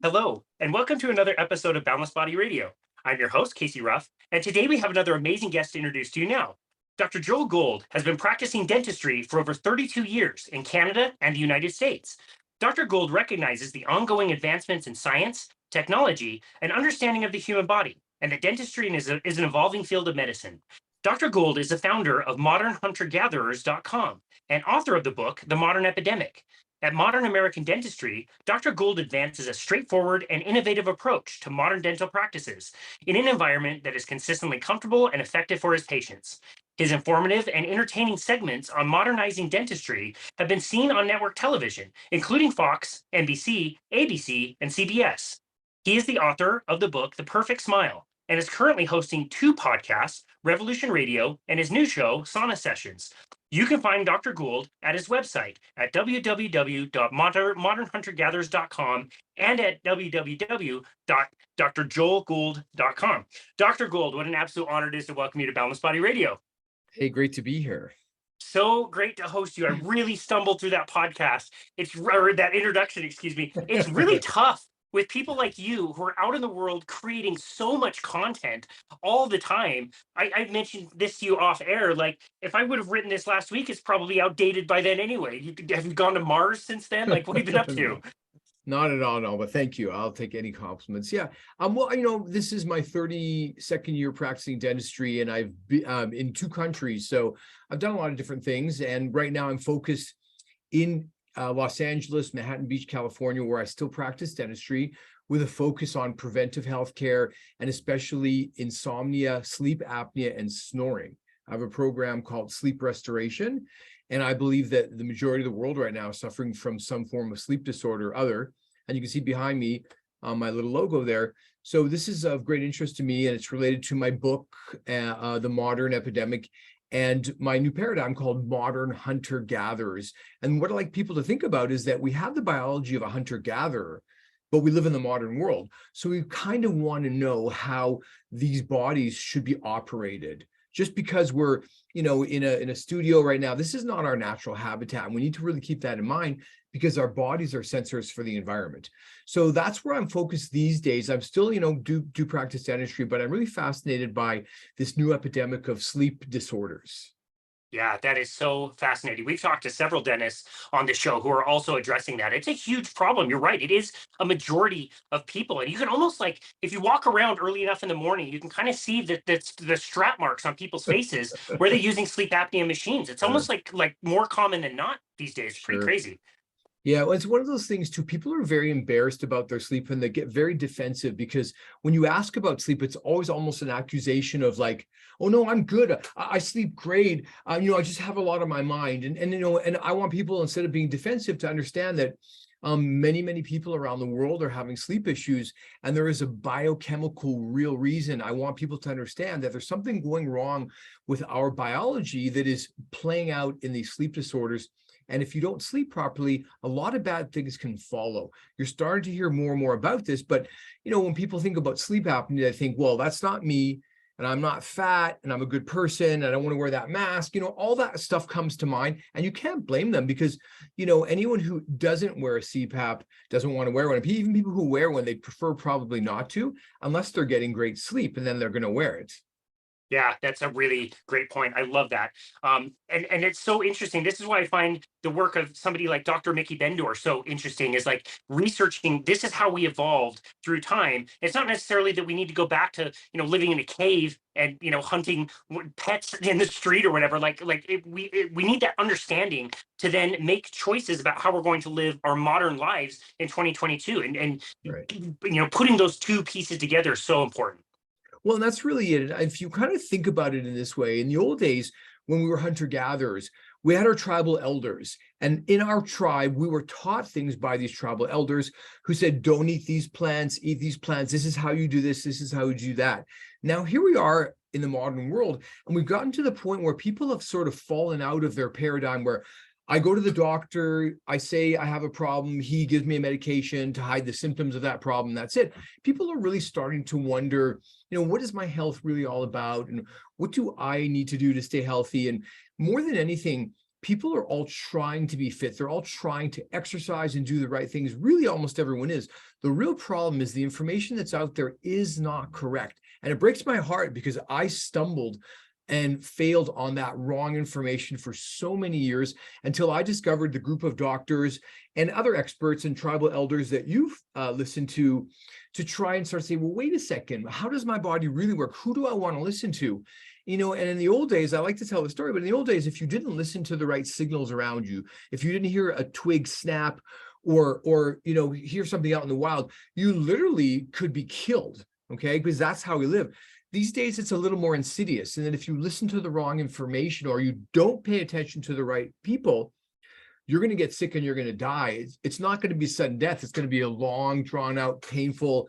Hello, and welcome to another episode of Boundless Body Radio. I'm your host, Casey Ruff, and today we have another amazing guest to introduce to you now. Dr. Joel Gould has been practicing dentistry for over 32 years in Canada and the United States. Dr. Gould recognizes the ongoing advancements in science, technology, and understanding of the human body, and that dentistry is an evolving field of medicine. Dr. Gould is the founder of modernhuntergatherers.com and author of the book, The Modern Epidemic. At Modern American Dentistry, Dr. Gould advances a straightforward and innovative approach to modern dental practices in an environment that is consistently comfortable and effective for his patients. His informative and entertaining segments on modernizing dentistry have been seen on network television, including Fox, NBC, ABC, and CBS. He is the author of the book, The Perfect Smile, and is currently hosting two podcasts, Revolution Radio and his new show, Sauna Sessions. You can find Dr. Gould at his website at www.modernhuntergatherers.com and at www.drjoelgould.com. Dr. Gould, what an absolute honor it is to welcome you to Boundless Body Radio. Hey, great to be here. So great to host you. I really stumbled through that podcast. That introduction, excuse me. It's really tough with people like you who are out in the world creating so much content all the time. I mentioned this to you off air. Like, if I would have written this last week, it's probably outdated by then anyway. Have you gone to Mars since then? Like, what have you been up to? Not at all, no, but thank you. I'll take any compliments. Yeah. Well, this is my 32nd year practicing dentistry, and I've been in two countries. So I've done a lot of different things. And right now I'm focused in Los Angeles, Manhattan Beach, California, where I still practice dentistry with a focus on preventive healthcare and especially insomnia, sleep apnea, and snoring. I have a program called Sleep Restoration, and I believe that the majority of the world right now is suffering from some form of sleep disorder or other. And you can see behind me my little logo there. So this is of great interest to me, and it's related to my book, The Modern Epidemic, and my new paradigm called Modern Hunter-Gatherers. And what I like people to think about is that we have the biology of a hunter-gatherer, but we live in the modern world. So we kind of want to know how these bodies should be operated. Just because we're, in a studio right now, this is not our natural habitat. And we need to really keep that in mind because our bodies are sensors for the environment. So that's where I'm focused these days. I'm still, do practice dentistry, but I'm really fascinated by this new epidemic of sleep disorders. Yeah, that is so fascinating. We've talked to several dentists on the show who are also addressing that. It's a huge problem. You're right. It is a majority of people. And you can almost, like, if you walk around early enough in the morning, you can kind of see that the strap marks on people's faces where they're using sleep apnea machines. It's almost like more common than not these days. Pretty crazy. Yeah, well, it's one of those things too. People are very embarrassed about their sleep and they get very defensive because when you ask about sleep, it's always almost an accusation of like, oh no, I'm good. I sleep great. I just have a lot on my mind. And I want people, instead of being defensive, to understand that many people around the world are having sleep issues, and there is a biochemical real reason. I want people to understand that there's something going wrong with our biology that is playing out in these sleep disorders. And if you don't sleep properly, a lot of bad things can follow. You're starting to hear more and more about this, but when people think about sleep apnea, they think, well, that's not me, and I'm not fat, and I'm a good person, and I don't want to wear that mask. All that stuff comes to mind, and you can't blame them because, anyone who doesn't wear a CPAP doesn't want to wear one. Even people who wear one, they prefer probably not to, unless they're getting great sleep, and then they're going to wear it. Yeah, that's a really great point. I love that. And it's so interesting. This is why I find the work of somebody like Dr. Mickey Bendor so interesting, is like researching, this is how we evolved through time. It's not necessarily that we need to go back to, living in a cave and, hunting pets in the street or whatever. We need that understanding to then make choices about how we're going to live our modern lives in 2022. And Right. Putting those two pieces together is so important. Well, that's really it. If you kind of think about it in this way, in the old days, when we were hunter-gatherers, we had our tribal elders. And in our tribe, we were taught things by these tribal elders who said, don't eat these plants, eat these plants. This is how you do this. This is how you do that. Now, here we are in the modern world, and we've gotten to the point where people have sort of fallen out of their paradigm where I go to the doctor, I say I have a problem, he gives me a medication to hide the symptoms of that problem, that's it. People are really starting to wonder, what is my health really all about? And what do I need to do to stay healthy? And more than anything, people are all trying to be fit. They're all trying to exercise and do the right things. Really, almost everyone is. The real problem is the information that's out there is not correct. And it breaks my heart because I stumbled and failed on that wrong information for so many years until I discovered the group of doctors and other experts and tribal elders that you've listened to try and start saying, well, wait a second, how does my body really work? Who do I want to listen to? You know, and in the old days, I like to tell the story, but in the old days, if you didn't listen to the right signals around you, if you didn't hear a twig snap or you know, hear something out in the wild, you literally could be killed, okay? Because that's how we live. These days, it's a little more insidious. And then if you listen to the wrong information or you don't pay attention to the right people, you're going to get sick and you're going to die. It's not going to be sudden death. It's going to be a long, drawn out, painful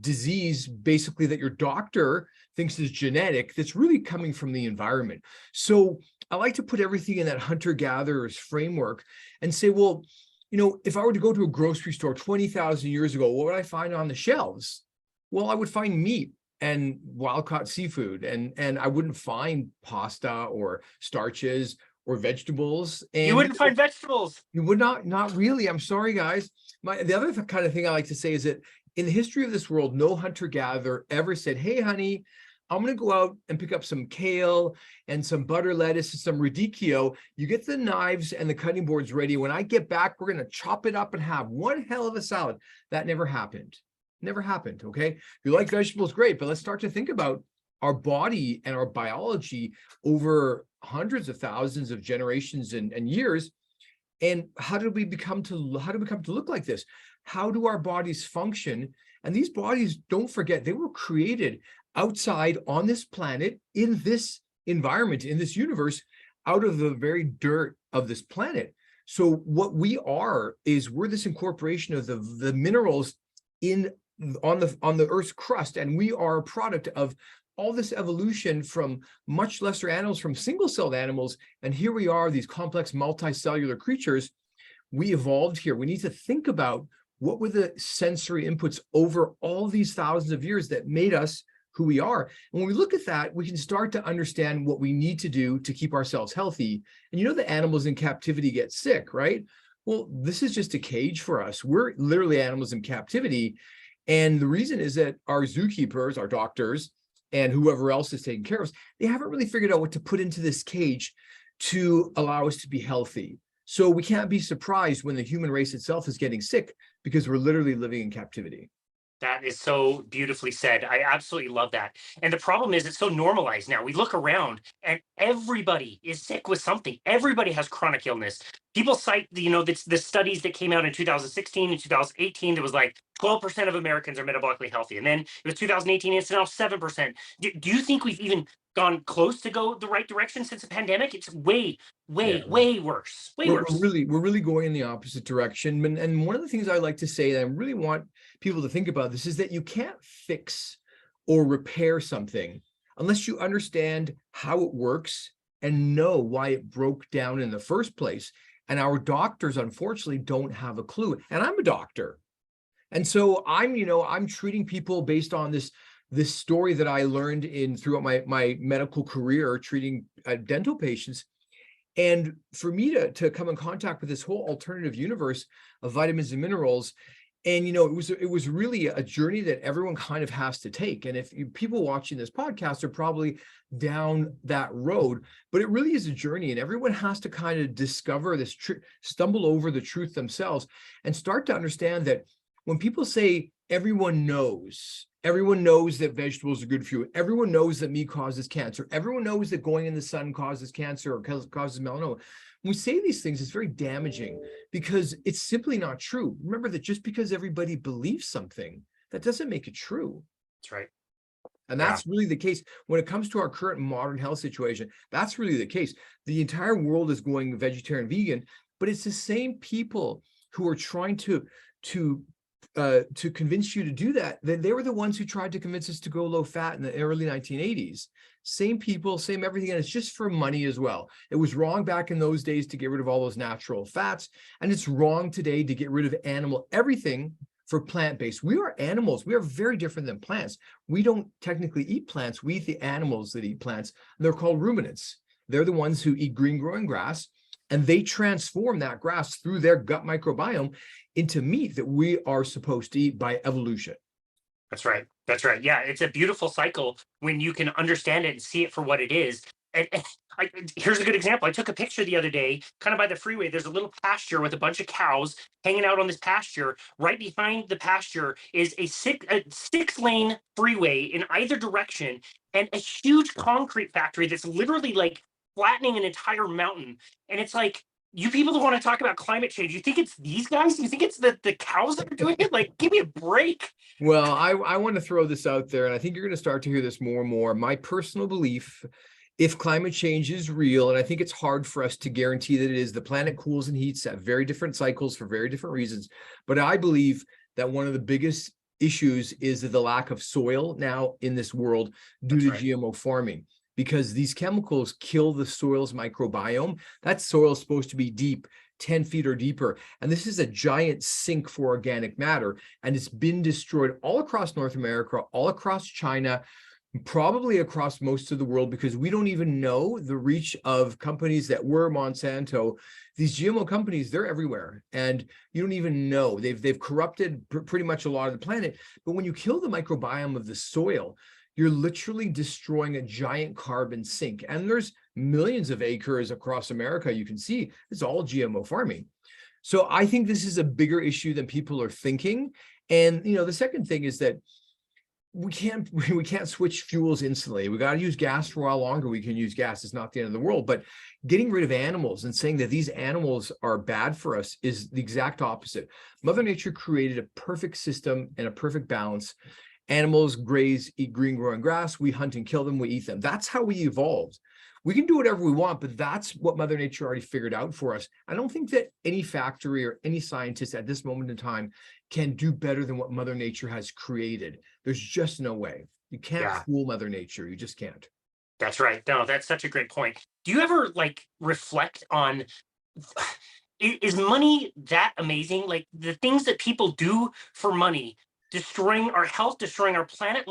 disease, basically, that your doctor thinks is genetic, that's really coming from the environment. So I like to put everything in that hunter-gatherer's framework and say, well, you know, if I were to go to a grocery store 20,000 years ago, what would I find on the shelves? Well, I would find meat and wild-caught seafood, and I wouldn't find pasta or starches or vegetables. And you wouldn't find vegetables. You would not really. I'm sorry, guys. The other kind of thing I like to say is that in the history of this world, no hunter-gatherer ever said, hey, honey, I'm going to go out and pick up some kale and some butter lettuce and some radicchio. You get the knives and the cutting boards ready. When I get back, we're going to chop it up and have one hell of a salad. That never happened. Never happened, okay? If you like vegetables, great, but let's start to think about our body and our biology over hundreds of thousands of generations and years. And how did we come to look like this? How do our bodies function? And these bodies, don't forget, they were created outside on this planet, in this environment, in this universe, out of the very dirt of this planet. So what we are is we're this incorporation of the minerals on the Earth's crust, and we are a product of all this evolution from much lesser animals, from single-celled animals, and here we are, these complex multicellular creatures. We evolved here. We need to think about what were the sensory inputs over all these thousands of years that made us who we are. And when we look at that, we can start to understand what we need to do to keep ourselves healthy. And you know, the animals in captivity get sick, right? Well, this is just a cage for us. We're literally animals in captivity. And the reason is that our zookeepers, our doctors, and whoever else is taking care of us, they haven't really figured out what to put into this cage to allow us to be healthy. So we can't be surprised when the human race itself is getting sick because we're literally living in captivity. That is so beautifully said. I absolutely love that. And the problem is it's so normalized now. We look around and everybody is sick with something. Everybody has chronic illness. People cite the studies that came out in 2016 and 2018 that was like 12% of Americans are metabolically healthy. And then it was 2018, it's now 7%. Do you think we've even gone close to go the right direction since the pandemic? It's way worse. We're really going in the opposite direction. And one of the things I like to say that I really want people to think about this is that you can't fix or repair something unless you understand how it works and know why it broke down in the first place. And our doctors, unfortunately, don't have a clue. And I'm a doctor. And so I'm treating people based on this story that I learned throughout my medical career, treating dental patients. And for me to come in contact with this whole alternative universe of vitamins and minerals, and it was really a journey that everyone kind of has to take. And if people watching this podcast are probably down that road, but it really is a journey, and everyone has to kind of discover this, stumble over the truth themselves, and start to understand that when people say everyone knows that vegetables are good for you, everyone knows that meat causes cancer, everyone knows that going in the sun causes cancer or causes melanoma. When we say these things, it's very damaging because it's simply not true. Remember that just because everybody believes something, that doesn't make it true. That's right. And that's really the case when it comes to our current modern health situation. That's really the case. The entire world is going vegetarian, vegan, but it's the same people who are trying to convince you to do that. They were the ones who tried to convince us to go low fat in the early 1980s. Same people, same everything, and it's just for money as well. It was wrong back in those days to get rid of all those natural fats, and it's wrong today to get rid of everything for plant-based. We are animals. We are very different than plants. We don't technically eat plants. We eat the animals that eat plants. They're called ruminants. They're the ones who eat green growing grass, and they transform that grass through their gut microbiome into meat that we are supposed to eat by evolution. That's right. That's right. Yeah, it's a beautiful cycle when you can understand it and see it for what it is. And here's a good example. I took a picture the other day, kind of by the freeway. There's a little pasture with a bunch of cows hanging out on this pasture. Right behind the pasture is a six-lane freeway in either direction, and a huge concrete factory that's literally like flattening an entire mountain. And it's like, you people that want to talk about climate change, you think it's these guys? You think it's the cows that are doing it? Like, give me a break. Well, I want to throw this out there, and I think you're going to start to hear this more and more. My personal belief, if climate change is real, and I think it's hard for us to guarantee that it is, the planet cools and heats at very different cycles for very different reasons. But I believe that one of the biggest issues is the lack of soil now in this world due to GMO farming, because these chemicals kill the soil's microbiome. That soil is supposed to be deep, 10 feet or deeper. And this is a giant sink for organic matter. And it's been destroyed all across North America, all across China, probably across most of the world, because we don't even know the reach of companies that were Monsanto. These GMO companies, they're everywhere, and you don't even know. They've corrupted pretty much a lot of the planet. But when you kill the microbiome of the soil, you're literally destroying a giant carbon sink. And there's millions of acres across America. You can see it's all GMO farming. So I think this is a bigger issue than people are thinking. And the second thing is that we can't switch fuels instantly. We got to use gas for a while longer. We can use gas. It's not the end of the world. But getting rid of animals and saying that these animals are bad for us is the exact opposite. Mother Nature created a perfect system and a perfect balance. Animals graze, eat green growing grass. We hunt and kill them. We eat them. That's how we evolved. We can do whatever we want, but that's what Mother Nature already figured out for us. I don't think that any factory or any scientist at this moment in time can do better than what Mother Nature has created. There's just no way. You can't fool Mother Nature. You just can't. That's right. No, that's such a great point. Do you ever reflect on, is money that amazing? Like the things that people do for money, destroying our health, destroying our planet,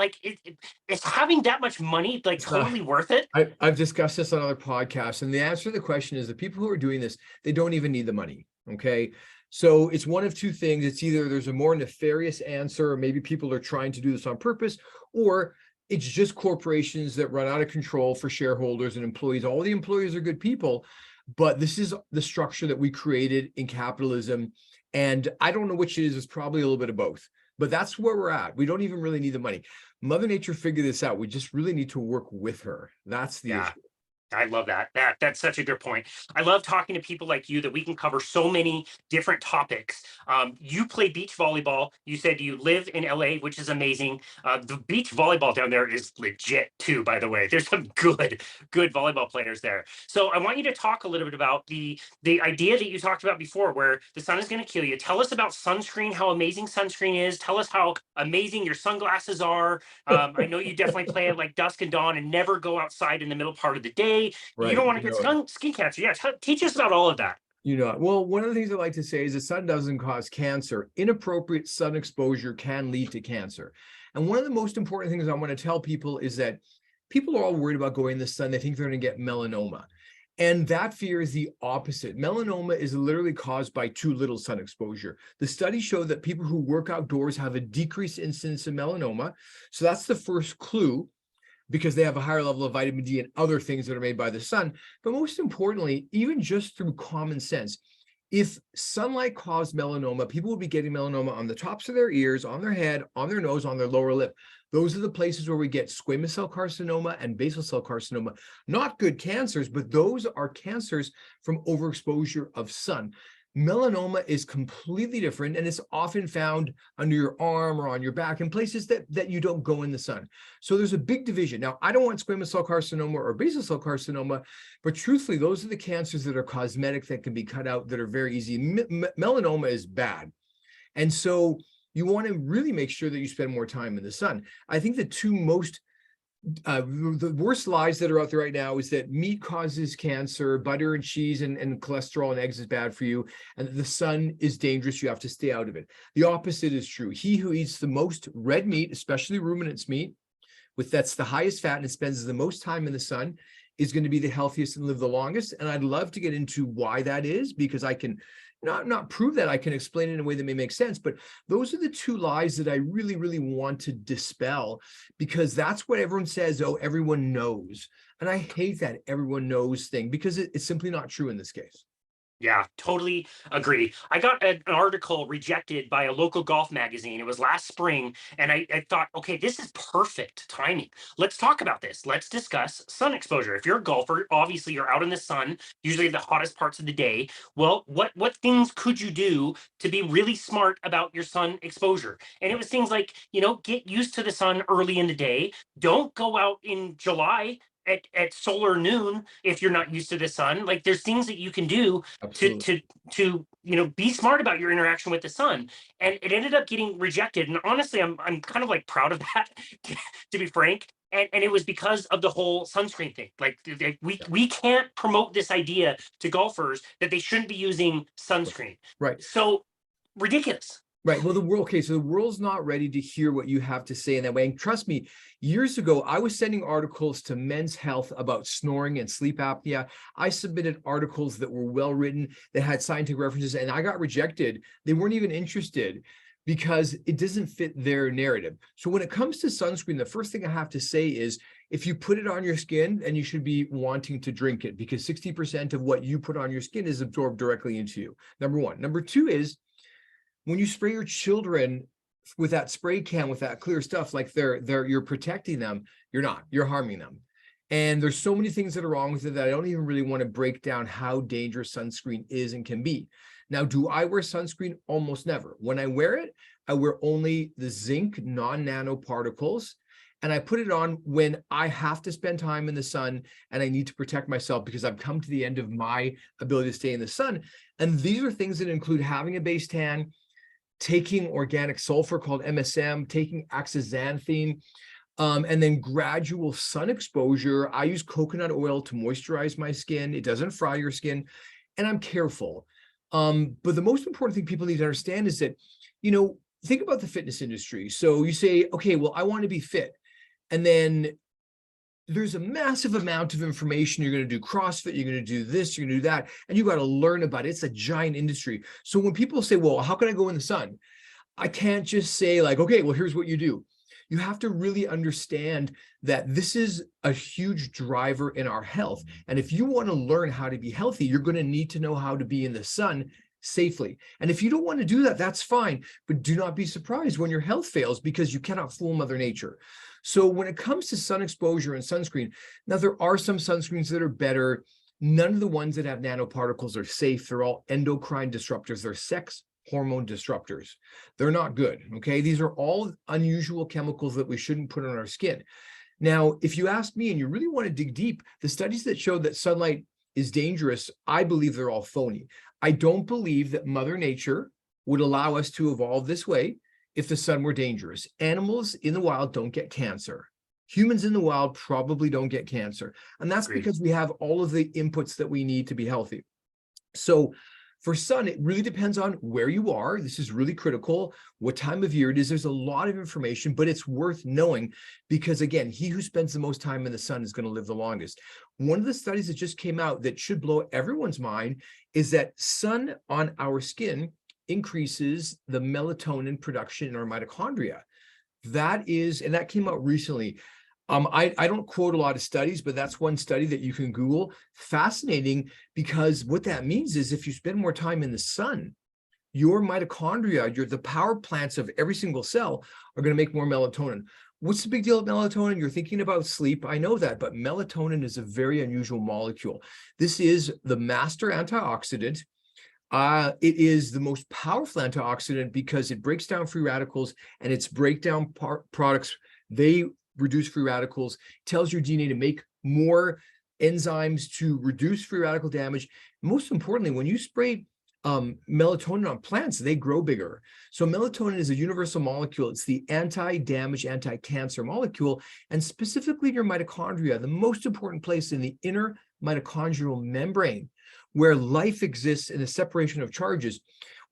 is having that much money totally worth it? I've discussed this on other podcasts, and the answer to the question is the people who are doing this, they don't even need the money. Okay. So it's one of two things. It's either there's a more nefarious answer, or maybe people are trying to do this on purpose, or it's just corporations that run out of control for shareholders and employees. All the employees are good people, but this is the structure that we created in capitalism. And I don't know which it is. It's probably a little bit of both, but that's where we're at. We don't even really need the money. Mother Nature figured this out. We just really need to work with her. That's the issue. I love that. That's such a good point. I love talking to people like you that we can cover so many different topics. You play beach volleyball. You said you live in LA, which is amazing. The beach volleyball down there is legit too, by the way. There's some good volleyball players there. So I want you to talk a little bit about the idea that you talked about before, where the sun is going to kill you. Tell us about sunscreen, how amazing sunscreen is. Tell us how amazing your sunglasses are. I know you definitely play at dusk and dawn and never go outside in the middle part of the day. Right. You don't want to get skin cancer. Yeah, teach us about all of that. Well, one of the things I like to say is the sun doesn't cause cancer. Inappropriate sun exposure can lead to cancer. And one of the most important things I want to tell people is that people are all worried about going in the sun. They think they're going to get melanoma. And that fear is the opposite. Melanoma is literally caused by too little sun exposure. The studies show that people who work outdoors have a decreased incidence of melanoma. So that's the first clue, because they have a higher level of vitamin D and other things that are made by the sun. But most importantly, even just through common sense, if sunlight caused melanoma, people would be getting melanoma on the tops of their ears, on their head, on their nose, on their lower lip. Those are the places where we get squamous cell carcinoma and basal cell carcinoma. Not good cancers, but those are cancers from overexposure of sun. Melanoma is completely different, and it's often found under your arm or on your back in places that you don't go in the sun. So there's a big division. Now, I don't want squamous cell carcinoma or basal cell carcinoma, but truthfully, those are the cancers that are cosmetic, that can be cut out, that are very easy. Melanoma is bad. And so you want to really make sure that you spend more time in the sun. I think the two most the worst lies that are out there right now is that meat causes cancer, butter and cheese and cholesterol and eggs is bad for you, and the sun is dangerous. You have to stay out of it. The opposite is true. He who eats the most red meat, especially ruminants meat, that's the highest fat and spends the most time in the sun, is going to be the healthiest and live the longest. And I'd love to get into why that is, because I can not prove that. I can explain it in a way that may make sense, but those are the two lies that I really, really want to dispel, because that's what everyone says. Oh, everyone knows. And I hate that everyone knows thing, because it's simply not true in this case. Yeah, totally agree. I got an article rejected by a local golf magazine. It was last spring, and I thought, okay, this is perfect timing. Let's talk about this. Let's discuss sun exposure. If you're a golfer, obviously you're out in the sun, usually the hottest parts of the day. Well, what things could you do to be really smart about your sun exposure? And it was things like, get used to the sun early in the day. Don't go out in July at solar noon if you're not used to the sun. Like, there's things that you can do to Absolutely. to to be smart about your interaction with the sun. And it ended up getting rejected, and honestly I'm kind of like proud of that, to be frank. And it was because of the whole sunscreen thing. Like, Yeah. we can't promote this idea to golfers that they shouldn't be using sunscreen. Right. So ridiculous. Right. Well, okay, so the world's not ready to hear what you have to say in that way. And trust me, years ago, I was sending articles to Men's Health about snoring and sleep apnea. I submitted articles that were well written, that had scientific references, and I got rejected. They weren't even interested because it doesn't fit their narrative. So when it comes to sunscreen, the first thing I have to say is, if you put it on your skin, then you should be wanting to drink it, because 60% of what you put on your skin is absorbed directly into you. Number one. Number two is, when you spray your children with that spray can, with that clear stuff, like you're protecting them, you're not, you're harming them. And there's so many things that are wrong with it that I don't even really want to break down how dangerous sunscreen is and can be. Now, do I wear sunscreen? Almost never. When I wear it, I wear only the zinc non-nanoparticles, and I put it on when I have to spend time in the sun and I need to protect myself because I've come to the end of my ability to stay in the sun. And these are things that include having a base tan, taking organic sulfur called MSM, taking astaxanthin, and then gradual sun exposure. I use coconut oil to moisturize my skin. It doesn't fry your skin, and I'm careful. But the most important thing people need to understand is that, think about the fitness industry. So you say, okay, well, I want to be fit. And then there's a massive amount of information. You're going to do CrossFit, you're going to do this, you're going to do that, and you got to learn about it. It's a giant industry. So when people say, well, how can I go in the sun? I can't just say like, okay, well, here's what you do. You have to really understand that this is a huge driver in our health. And if you want to learn how to be healthy, you're going to need to know how to be in the sun safely. And if you don't want to do that, that's fine. But do not be surprised when your health fails, because you cannot fool Mother Nature. So when it comes to sun exposure and sunscreen, now there are some sunscreens that are better. None of the ones that have nanoparticles are safe. They're all endocrine disruptors. They're sex hormone disruptors. They're not good. Okay. These are all unusual chemicals that we shouldn't put on our skin. Now, if you ask me and you really want to dig deep, the studies that show that sunlight is dangerous, I believe they're all phony. I don't believe that Mother Nature would allow us to evolve this way if the sun were dangerous. Animals in the wild don't get cancer. Humans in the wild probably don't get cancer. And that's because we have all of the inputs that we need to be healthy. So for sun, it really depends on where you are. This is really critical, what time of year it is. There's a lot of information, but it's worth knowing because, again, he who spends the most time in the sun is going to live the longest. One of the studies that just came out that should blow everyone's mind is that sun on our skin increases the melatonin production in our mitochondria. That came out recently. I don't quote a lot of studies, but that's one study that you can Google. Fascinating, because what that means is if you spend more time in the sun, your mitochondria, the power plants of every single cell, are going to make more melatonin. What's the big deal with melatonin? You're thinking about sleep. I know that, but melatonin is a very unusual molecule. This is the master antioxidant. It is the most powerful antioxidant because it breaks down free radicals, and its breakdown products, they reduce free radicals, tells your DNA to make more enzymes to reduce free radical damage. Most importantly, when you spray melatonin on plants, they grow bigger. So melatonin is a universal molecule. It's the anti-damage, anti-cancer molecule, and specifically in your mitochondria, the most important place in the inner mitochondrial membrane, where life exists in a separation of charges.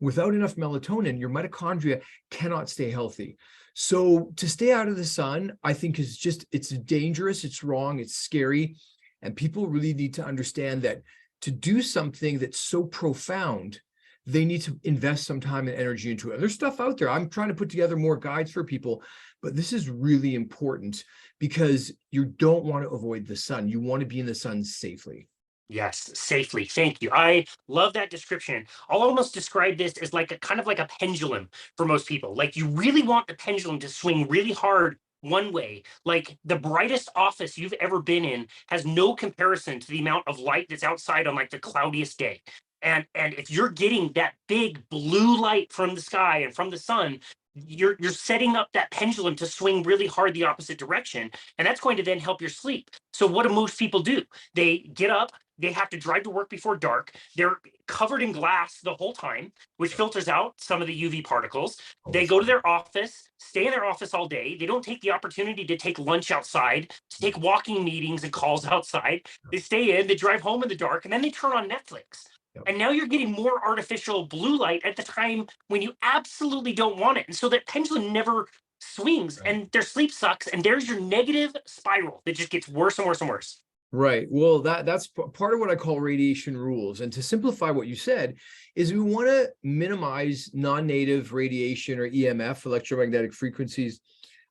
Without enough melatonin, your mitochondria cannot stay healthy. So to stay out of the sun, I think it's dangerous, it's wrong, it's scary. And people really need to understand that to do something that's so profound, they need to invest some time and energy into it. And there's stuff out there. I'm trying to put together more guides for people, but this is really important because you don't want to avoid the sun. You want to be in the sun safely. Yes, safely. Thank you. I love that description. I'll almost describe this as like a kind of like a pendulum for most people. Like you really want the pendulum to swing really hard one way. Like the brightest office you've ever been in has no comparison to the amount of light that's outside on like the cloudiest day. And if you're getting that big blue light from the sky and from the sun, you're setting up that pendulum to swing really hard the opposite direction, and that's going to then help your sleep. So what do most people do? They get up, they have to drive to work before dark. They're covered in glass the whole time, which filters out some of the UV particles. They go to their office, stay in their office all day. They don't take the opportunity to take lunch outside, to take walking meetings and calls outside. They stay in, they drive home in the dark, and then they turn on Netflix. And now you're getting more artificial blue light at the time when you absolutely don't want it. And so that pendulum never swings and their sleep sucks. And there's your negative spiral that just gets worse and worse and worse. Right. Well, that's part of what I call radiation rules. And to simplify what you said is we want to minimize non-native radiation or EMF, electromagnetic frequencies.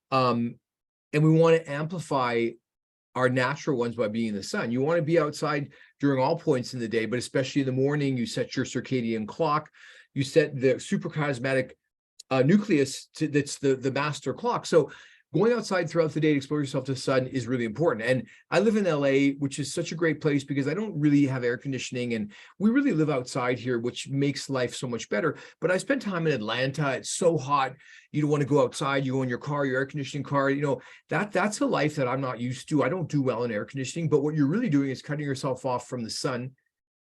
And we want to amplify our natural ones by being in the sun. You want to be outside during all points in the day, but especially in the morning. You set your circadian clock. You set the suprachiasmatic nucleus that's the master clock. So going outside throughout the day to expose yourself to the sun is really important. And I live in LA, which is such a great place because I don't really have air conditioning and we really live outside here, which makes life so much better. But I spent time in Atlanta. It's so hot. You don't want to go outside. You go in your car, your air conditioning car, that's a life that I'm not used to. I don't do well in air conditioning, but what you're really doing is cutting yourself off from the sun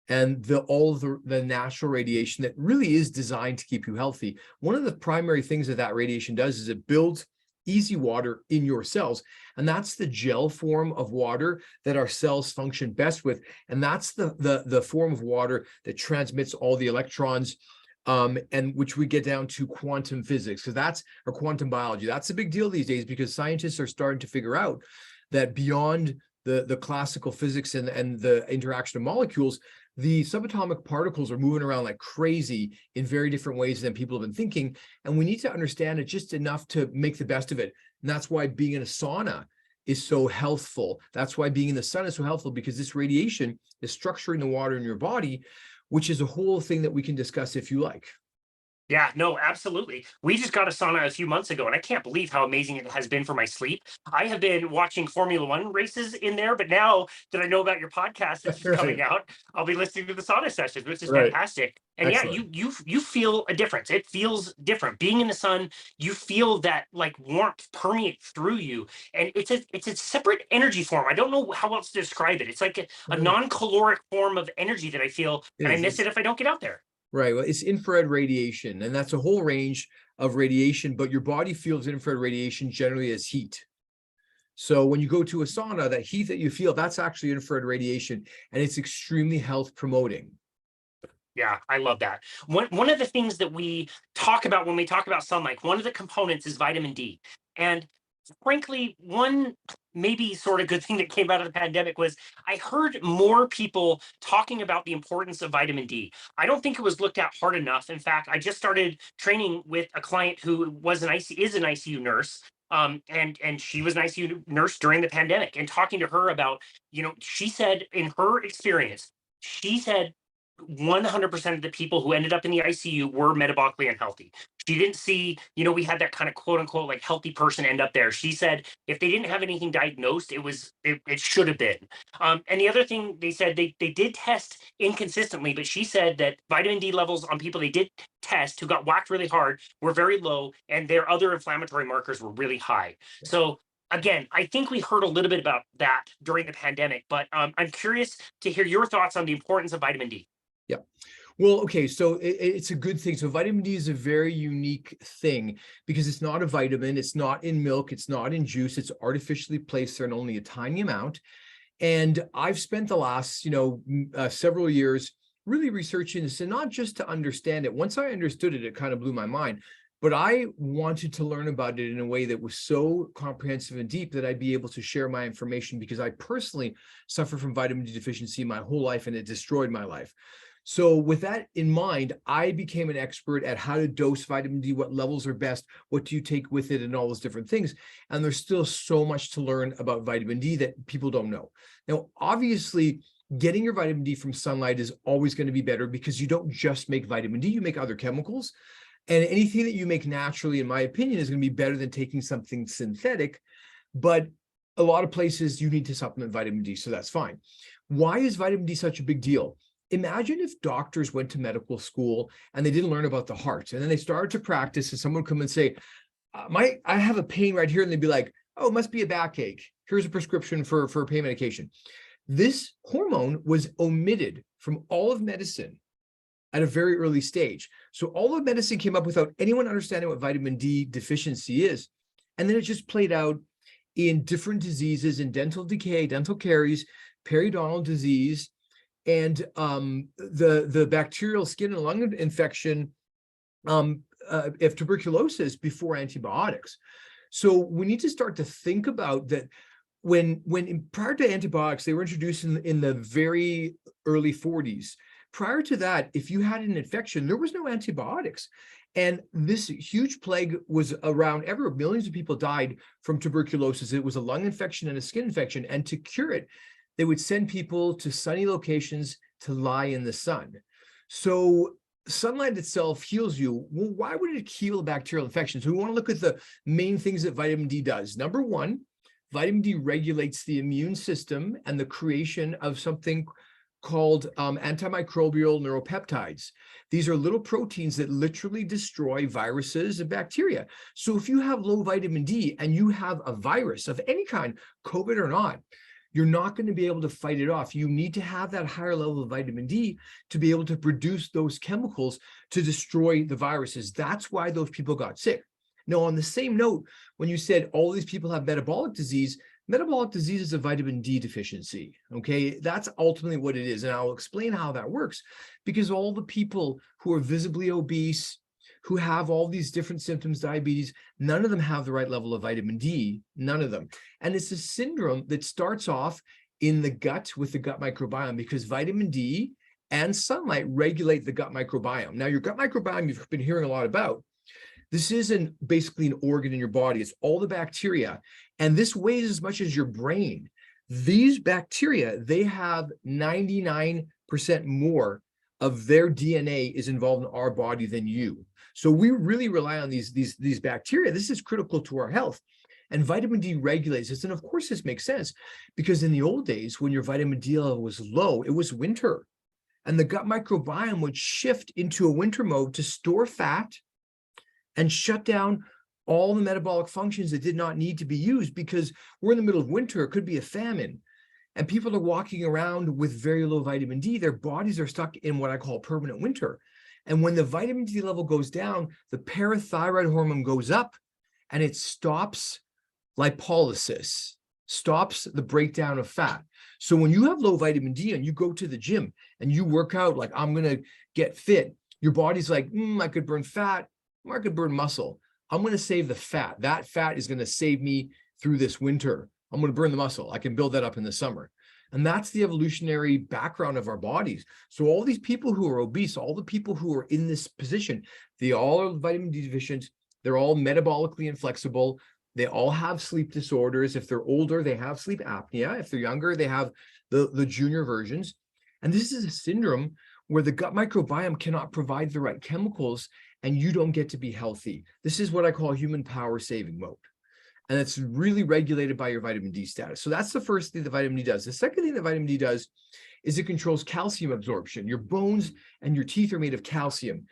and all the natural radiation that really is designed to keep you healthy. One of the primary things that radiation does is it builds easy water in your cells. And that's the gel form of water that our cells function best with. And that's the form of water that transmits all the electrons, and which we get down to quantum physics, because that's or quantum biology. That's a big deal these days because scientists are starting to figure out that beyond the classical physics and the interaction of molecules, the subatomic particles are moving around like crazy in very different ways than people have been thinking. And we need to understand it just enough to make the best of it. And that's why being in a sauna is so healthful. That's why being in the sun is so helpful, because this radiation is structuring the water in your body, which is a whole thing that we can discuss if you like. Yeah, no, absolutely. We just got a sauna a few months ago, and I can't believe how amazing it has been for my sleep. I have been watching Formula One races in there, but now that I know about your podcast that's just coming out, I'll be listening to the sauna sessions, which is fantastic. And Excellent. yeah, you feel a difference. It feels different. Being in the sun, you feel that like warmth permeate through you, and it's a separate energy form. I don't know how else to describe it. It's like a non-caloric form of energy that I feel, and I miss it if I don't get out there. Right. Well, it's infrared radiation, and that's a whole range of radiation, but your body feels infrared radiation generally as heat. So when you go to a sauna, that heat that you feel, that's actually infrared radiation, and it's extremely health promoting. Yeah, I love that. One of the things that we talk about when we talk about sunlight, one of the components is vitamin D. And frankly, one maybe sort of good thing that came out of the pandemic was I heard more people talking about the importance of vitamin D. I don't think it was looked at hard enough. In fact, I just started training with a client who was is an ICU nurse. And she was an ICU nurse during the pandemic, and talking to her about, she said in her experience, she said 100% of the people who ended up in the ICU were metabolically unhealthy. She didn't see, we had that kind of quote unquote like healthy person end up there. She said if they didn't have anything diagnosed, it should have been. And the other thing they said, they did test inconsistently, but she said that vitamin D levels on people they did test who got whacked really hard were very low, and their other inflammatory markers were really high. So again, I think we heard a little bit about that during the pandemic, but I'm curious to hear your thoughts on the importance of vitamin D. Yeah. Well, okay, so it's a good thing. So vitamin D is a very unique thing because it's not a vitamin, it's not in milk, it's not in juice, it's artificially placed there in only a tiny amount. And I've spent the last, several years really researching this, and not just to understand it. Once I understood it, it kind of blew my mind. But I wanted to learn about it in a way that was so comprehensive and deep that I'd be able to share my information, because I personally suffer from vitamin D deficiency my whole life, and it destroyed my life. So with that in mind, I became an expert at how to dose vitamin D, what levels are best, what do you take with it, and all those different things. And there's still so much to learn about vitamin D that people don't know. Now, obviously, getting your vitamin D from sunlight is always going to be better because you don't just make vitamin D, you make other chemicals. And anything that you make naturally, in my opinion, is going to be better than taking something synthetic. But a lot of places you need to supplement vitamin D, so that's fine. Why is vitamin D such a big deal? Imagine if doctors went to medical school and they didn't learn about the heart, and then they started to practice, and someone would come and say, I have a pain right here, and they'd be like, oh, it must be a backache. Here's a prescription for pain medication. This hormone was omitted from all of medicine at a very early stage. So all of medicine came up without anyone understanding what vitamin D deficiency is. And then it just played out in different diseases, in dental decay, dental caries, periodontal disease, and the bacterial skin and lung infection of tuberculosis before antibiotics. So we need to start to think about that. When prior to antibiotics, they were introduced in the very early 40s. Prior to that, if you had an infection, there was no antibiotics. And this huge plague was around everywhere. Millions of people died from tuberculosis. It was a lung infection and a skin infection. And to cure it, they would send people to sunny locations to lie in the sun. So sunlight itself heals you. Well, why would it heal a bacterial infection? So we want to look at the main things that vitamin D does. Number one, vitamin D regulates the immune system and the creation of something called antimicrobial neuropeptides. These are little proteins that literally destroy viruses and bacteria. So if you have low vitamin D and you have a virus of any kind, COVID or not, you're not going to be able to fight it off. You need to have that higher level of vitamin D to be able to produce those chemicals to destroy the viruses. That's why those people got sick. Now, on the same note, when you said all these people have metabolic disease is a vitamin D deficiency, okay? That's ultimately what it is, and I'll explain how that works, because all the people who are visibly obese, who have all these different symptoms, diabetes, none of them have the right level of vitamin D, none of them. And it's a syndrome that starts off in the gut with the gut microbiome, because vitamin D and sunlight regulate the gut microbiome. Now, your gut microbiome you've been hearing a lot about. This isn't basically an organ in your body. It's all the bacteria. And this weighs as much as your brain. These bacteria, they have 99% more of their DNA is involved in our body than you. So we really rely on these bacteria. This is critical to our health. And vitamin D regulates this. And of course, this makes sense because in the old days, when your vitamin D level was low, it was winter. And the gut microbiome would shift into a winter mode to store fat and shut down all the metabolic functions that did not need to be used, because we're in the middle of winter. It could be a famine. And people are walking around with very low vitamin D. Their bodies are stuck in what I call permanent winter. And when the vitamin D level goes down, the parathyroid hormone goes up and it stops lipolysis, stops the breakdown of fat. So when you have low vitamin D and you go to the gym and you work out like, I'm going to get fit, your body's like, I could burn fat, I could burn muscle. I'm going to save the fat. That fat is going to save me through this winter. I'm going to burn the muscle. I can build that up in the summer. And that's the evolutionary background of our bodies. So all these people who are obese, all the people who are in this position, they all are vitamin D deficient. They're all metabolically inflexible. They all have sleep disorders. If they're older, they have sleep apnea. If they're younger, they have the junior versions. And this is a syndrome where the gut microbiome cannot provide the right chemicals and you don't get to be healthy. This is what I call human power saving mode. And it's really regulated by your vitamin D status. So that's the first thing that vitamin D does. The second thing that vitamin D does is it controls calcium absorption. Your bones and your teeth are made of calcium.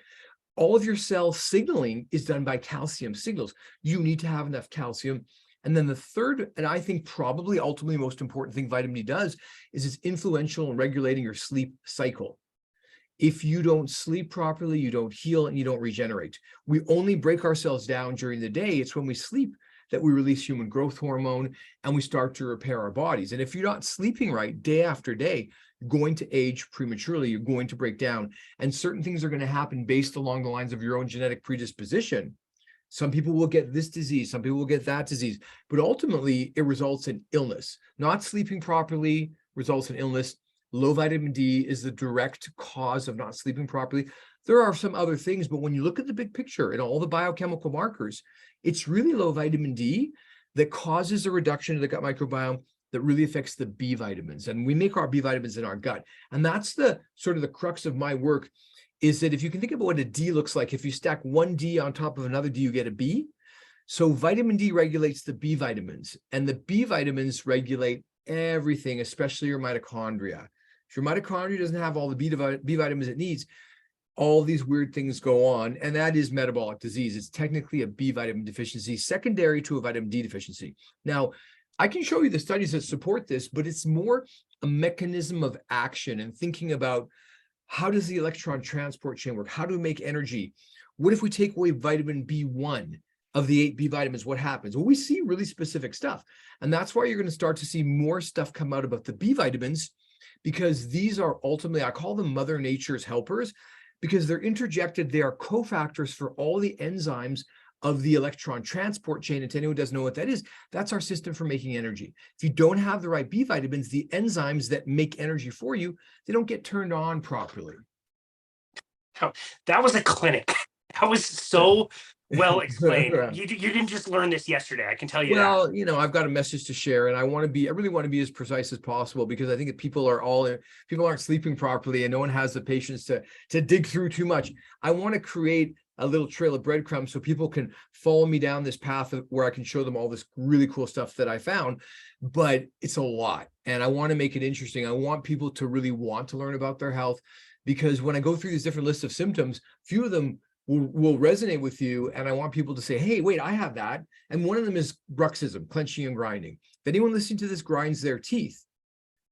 All of your cell signaling is done by calcium signals. You need to have enough calcium. And then the third, and I think probably ultimately most important thing vitamin D does is it's influential in regulating your sleep cycle. If you don't sleep properly, you don't heal and you don't regenerate. We only break ourselves down during the day. It's when we sleep that we release human growth hormone and we start to repair our bodies. And if you're not sleeping right day after day, you're going to age prematurely, you're going to break down, and certain things are going to happen based along the lines of your own genetic predisposition. Some people will get this disease, some people will get that disease, but ultimately it results in illness. Not sleeping properly results in illness. Low vitamin D is the direct cause of not sleeping properly. There are some other things, but when you look at the big picture and all the biochemical markers, it's really low vitamin D that causes a reduction in the gut microbiome that really affects the B vitamins. And we make our B vitamins in our gut. And that's the sort of the crux of my work, is that if you can think about what a D looks like, if you stack one D on top of another D, you get a B. So vitamin D regulates the B vitamins, and the B vitamins regulate everything, especially your mitochondria. If your mitochondria doesn't have all the B vitamins it needs, all these weird things go on, and that is metabolic disease. It's technically a B vitamin deficiency secondary to a vitamin D deficiency. Now, I can show you the studies that support this, but it's more a mechanism of action and thinking about how does the electron transport chain work? How do we make energy? What if we take away vitamin B1 of the 8 B vitamins? What happens? Well, we see really specific stuff. And that's why you're going to start to see more stuff come out about the B vitamins, because these are ultimately, I call them Mother Nature's helpers, because they're interjected. They are cofactors for all the enzymes of the electron transport chain. And to anyone who doesn't know what that is, that's our system for making energy. If you don't have the right B vitamins, the enzymes that make energy for you, they don't get turned on properly. That was a clinic. That was so well explained. You didn't just learn this yesterday. I can tell you that. Well, you know, I've got a message to share, and I really want to be as precise as possible, because I think that people aren't sleeping properly and no one has the patience to dig through too much. I want to create a little trail of breadcrumbs so people can follow me down this path where I can show them all this really cool stuff that I found, but it's a lot. And I want to make it interesting. I want people to really want to learn about their health, because when I go through these different lists of symptoms, few of them will resonate with you. And I want people to say, hey, wait, I have that. And one of them is bruxism, clenching and grinding. If anyone listening to this grinds their teeth,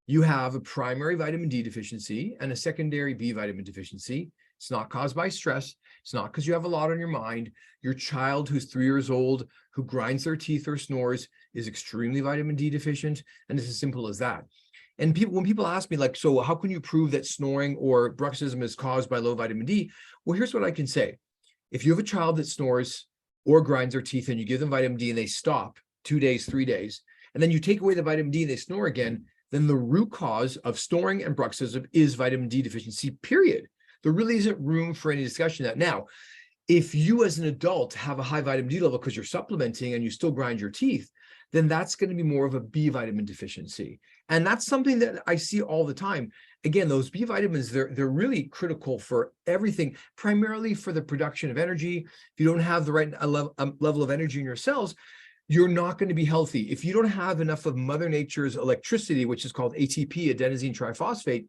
you have a primary vitamin D deficiency and a secondary B vitamin deficiency. It's not caused by stress. It's not because you have a lot on your mind. Your child who's 3 years old, who grinds their teeth or snores, is extremely vitamin D deficient. And it's as simple as that. And when people ask me, like, so how can you prove that snoring or bruxism is caused by low vitamin D? Well, here's what I can say. If you have a child that snores or grinds their teeth and you give them vitamin D and they stop 2 days, 3 days, and then you take away the vitamin D and they snore again, then the root cause of snoring and bruxism is vitamin D deficiency, period. There really isn't room for any discussion of that. Now, if you as an adult have a high vitamin D level because you're supplementing and you still grind your teeth, then that's going to be more of a B vitamin deficiency. And that's something that I see all the time. Again, those B vitamins, they're really critical for everything, primarily for the production of energy. If you don't have the right level of energy in your cells, you're not going to be healthy. If you don't have enough of Mother Nature's electricity, which is called ATP, adenosine triphosphate,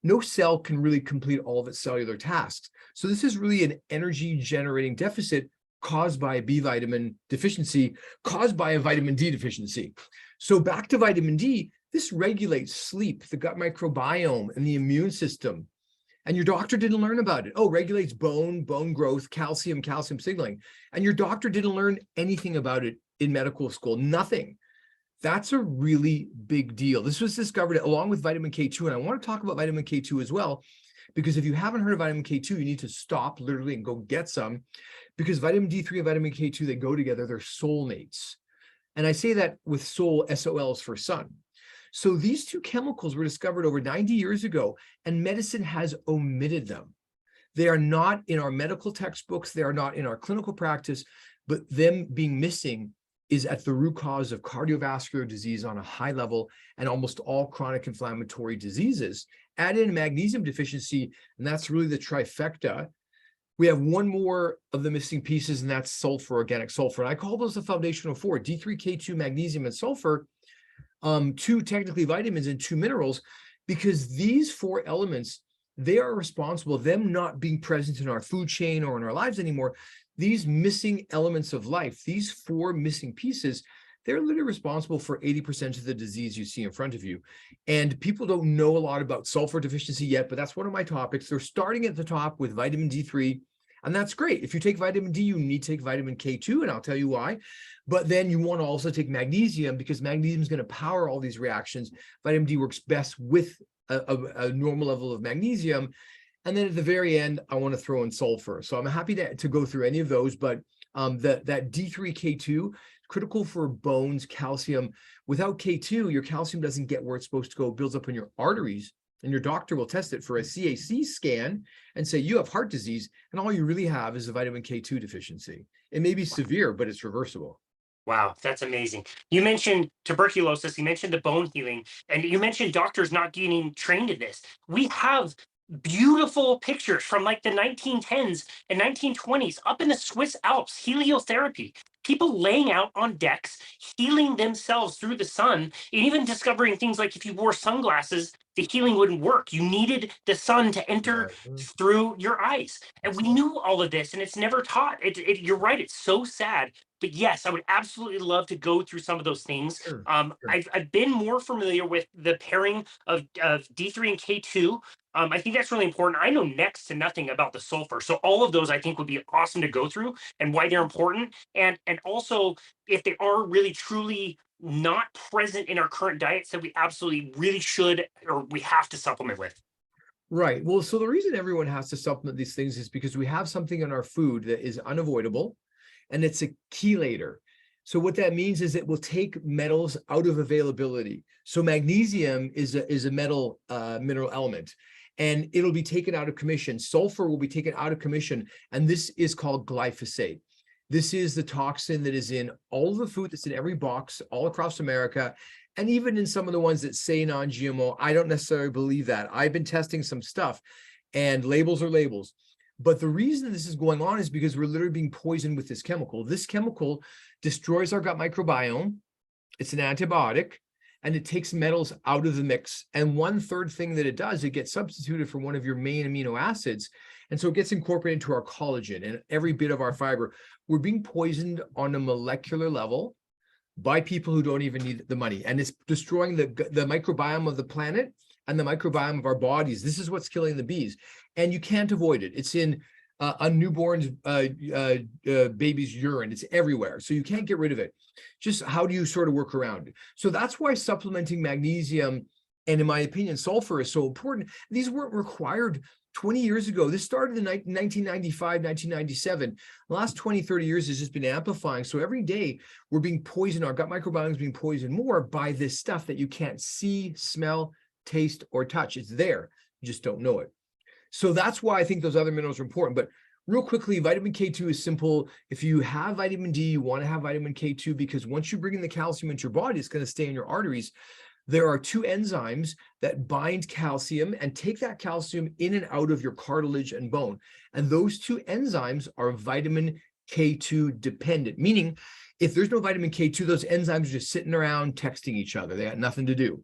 no cell can really complete all of its cellular tasks. So this is really an energy generating deficit caused by a B vitamin deficiency, caused by a vitamin D deficiency. So back to vitamin D, this regulates sleep, the gut microbiome, and the immune system. And your doctor didn't learn about it. Oh, regulates bone growth, calcium signaling. And your doctor didn't learn anything about it in medical school, nothing. That's a really big deal. This was discovered along with vitamin K2. And I want to talk about vitamin K2 as well, because if you haven't heard of vitamin K2, you need to stop literally and go get some, because vitamin D3 and vitamin K2, they go together. They're soulmates. And I say that with soul, SOL is for sun. So these two chemicals were discovered over 90 years ago, and medicine has omitted them. They are not in our medical textbooks. They are not in our clinical practice, but them being missing is at the root cause of cardiovascular disease on a high level and almost all chronic inflammatory diseases. Add in magnesium deficiency, and that's really the trifecta. We have one more of the missing pieces, and that's sulfur, organic sulfur. And I call those the foundational four: D3, K2, magnesium, and sulfur, two technically vitamins and two minerals, because these four elements, they are responsible, them not being present in our food chain or in our lives anymore. These missing elements of life, these four missing pieces, they're literally responsible for 80% of the disease you see in front of you. And people don't know a lot about sulfur deficiency yet, but that's one of my topics. They're starting at the top with vitamin D3, and that's great. If you take vitamin D, you need to take vitamin K2, and I'll tell you why. But then you want to also take magnesium, because magnesium is going to power all these reactions. Vitamin D works best with a normal level of magnesium. And then at the very end, I want to throw in sulfur. So I'm happy to go through any of those, but that D3, K2, critical for bones, calcium. Without K2, your calcium doesn't get where it's supposed to go. It builds up in your arteries And your doctor will test it for a CAC scan and say, you have heart disease, and all you really have is a vitamin K2 deficiency. It may be severe, but it's reversible. Wow, that's amazing. You mentioned tuberculosis, you mentioned the bone healing, and you mentioned doctors not getting trained in this. We have beautiful pictures from like the 1910s and 1920s up in the Swiss Alps, heliotherapy. People laying out on decks, healing themselves through the sun, and even discovering things like if you wore sunglasses, the healing wouldn't work. You needed the sun to enter through your eyes. And we knew all of this, and it's never taught. You're right, it's so sad. But yes, I would absolutely love to go through some of those things. Sure. I've been more familiar with the pairing of D3 and K2. I think that's really important. I know next to nothing about the sulfur. So all of those I think would be awesome to go through and why they're important. And also if they are really truly not present in our current diet, so we absolutely really should or we have to supplement with. Right. Well, so the reason everyone has to supplement these things is because we have something in our food that is unavoidable, and it's a chelator. So what that means is it will take metals out of availability. So magnesium is a metal mineral element, and it'll be taken out of commission. Sulfur will be taken out of commission, and this is called glyphosate. This is the toxin that is in all of the food that's in every box all across America, and even in some of the ones that say non-GMO. I don't necessarily believe that. I've been testing some stuff, and labels are labels. But the reason this is going on is because we're literally being poisoned with this chemical. This chemical destroys our gut microbiome. It's an antibiotic, and it takes metals out of the mix. And one third thing that it does, it gets substituted for one of your main amino acids. And so it gets incorporated into our collagen and every bit of our fiber. We're being poisoned on a molecular level by people who don't even need the money. And it's destroying the microbiome of the planet and the microbiome of our bodies. This is what's killing the bees. And you can't avoid it. It's in a newborn's baby's urine. It's everywhere. So you can't get rid of it. Just how do you sort of work around it? So that's why supplementing magnesium and, in my opinion, sulfur is so important. These weren't required 20 years ago. This started in 1995, 1997. The last 20, 30 years has just been amplifying. So every day we're being poisoned. Our gut microbiome is being poisoned more by this stuff that you can't see, smell, taste, or touch. It's there. You just don't know it. So that's why I think those other minerals are important. But real quickly, vitamin K2 is simple. If you have vitamin D, you want to have vitamin K2 because once you bring in the calcium into your body, it's going to stay in your arteries. There are two enzymes that bind calcium and take that calcium in and out of your cartilage and bone. And those two enzymes are vitamin K2 dependent, meaning if there's no vitamin K2, those enzymes are just sitting around texting each other. They got nothing to do.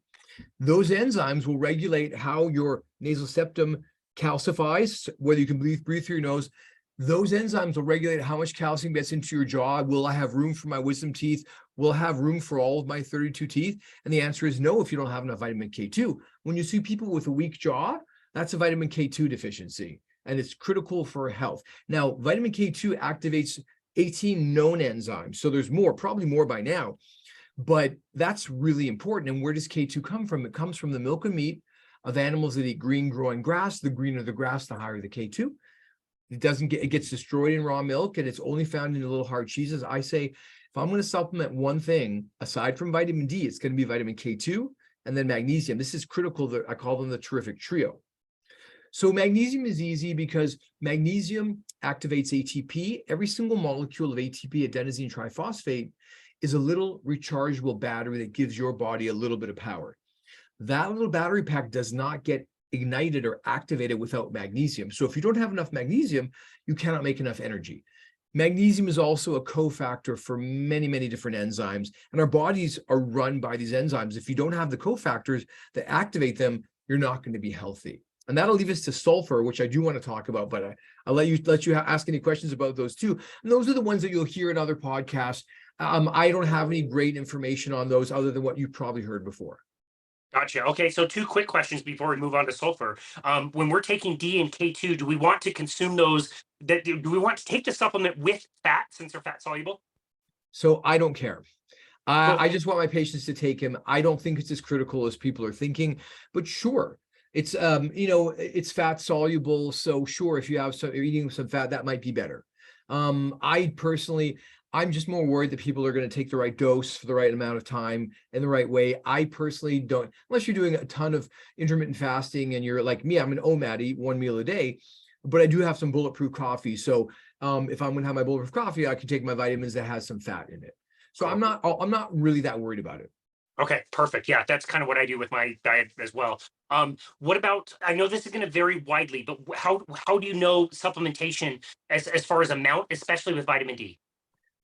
Those enzymes will regulate how your nasal septum calcifies, whether you can breathe through your nose. Those enzymes will regulate how much calcium gets into your jaw. Will I have room for my wisdom teeth? Will I have room for all of my 32 teeth? And the answer is no if you don't have enough vitamin K2. When you see people with a weak jaw, that's a vitamin K2 deficiency, and it's critical for health. Now, vitamin K2 activates 18 known enzymes. So there's more, probably more by now, but that's really important. And where does K2 come from? It comes from the milk and meat of animals that eat green growing grass. The greener the grass, the higher the K2. It gets destroyed in raw milk, and it's only found in the little hard cheeses. I say, if I'm going to supplement one thing aside from vitamin D, it's going to be vitamin K2 and then magnesium. This is critical. I call them the terrific trio. So magnesium is easy because magnesium activates ATP. Every single molecule of ATP, adenosine triphosphate, is a little rechargeable battery that gives your body a little bit of power. That little battery pack does not get ignited or activated without magnesium. So if you don't have enough magnesium, you cannot make enough energy. Magnesium is also a cofactor for many, many different enzymes, and our bodies are run by these enzymes. If you don't have the cofactors that activate them, you're not going to be healthy. And that'll leave us to sulfur, which I do want to talk about, but I'll let you ask any questions about those too. And those are the ones that you'll hear in other podcasts. I don't have any great information on those other than what you've probably heard before. Gotcha. Okay, so two quick questions before we move on to sulfur. When we're taking D and K2, do we want to consume those? Do we want to take the supplement with fat since they're fat soluble? So I don't care. I just want my patients to take him. I don't think it's as critical as people are thinking, but sure, it's it's fat soluble. So sure, if you have you're eating some fat, that might be better. I personally, I'm just more worried that people are going to take the right dose for the right amount of time in the right way. I personally don't, unless you're doing a ton of intermittent fasting and you're like me, I'm an OMAD, eat one meal a day, but I do have some bulletproof coffee. So if I'm going to have my bulletproof coffee, I can take my vitamins that has some fat in it. So Cool. I'm not really that worried about it. Okay, perfect. Yeah, that's kind of what I do with my diet as well. What about, I know this is going to vary widely, but how do you know supplementation as far as amount, especially with vitamin D?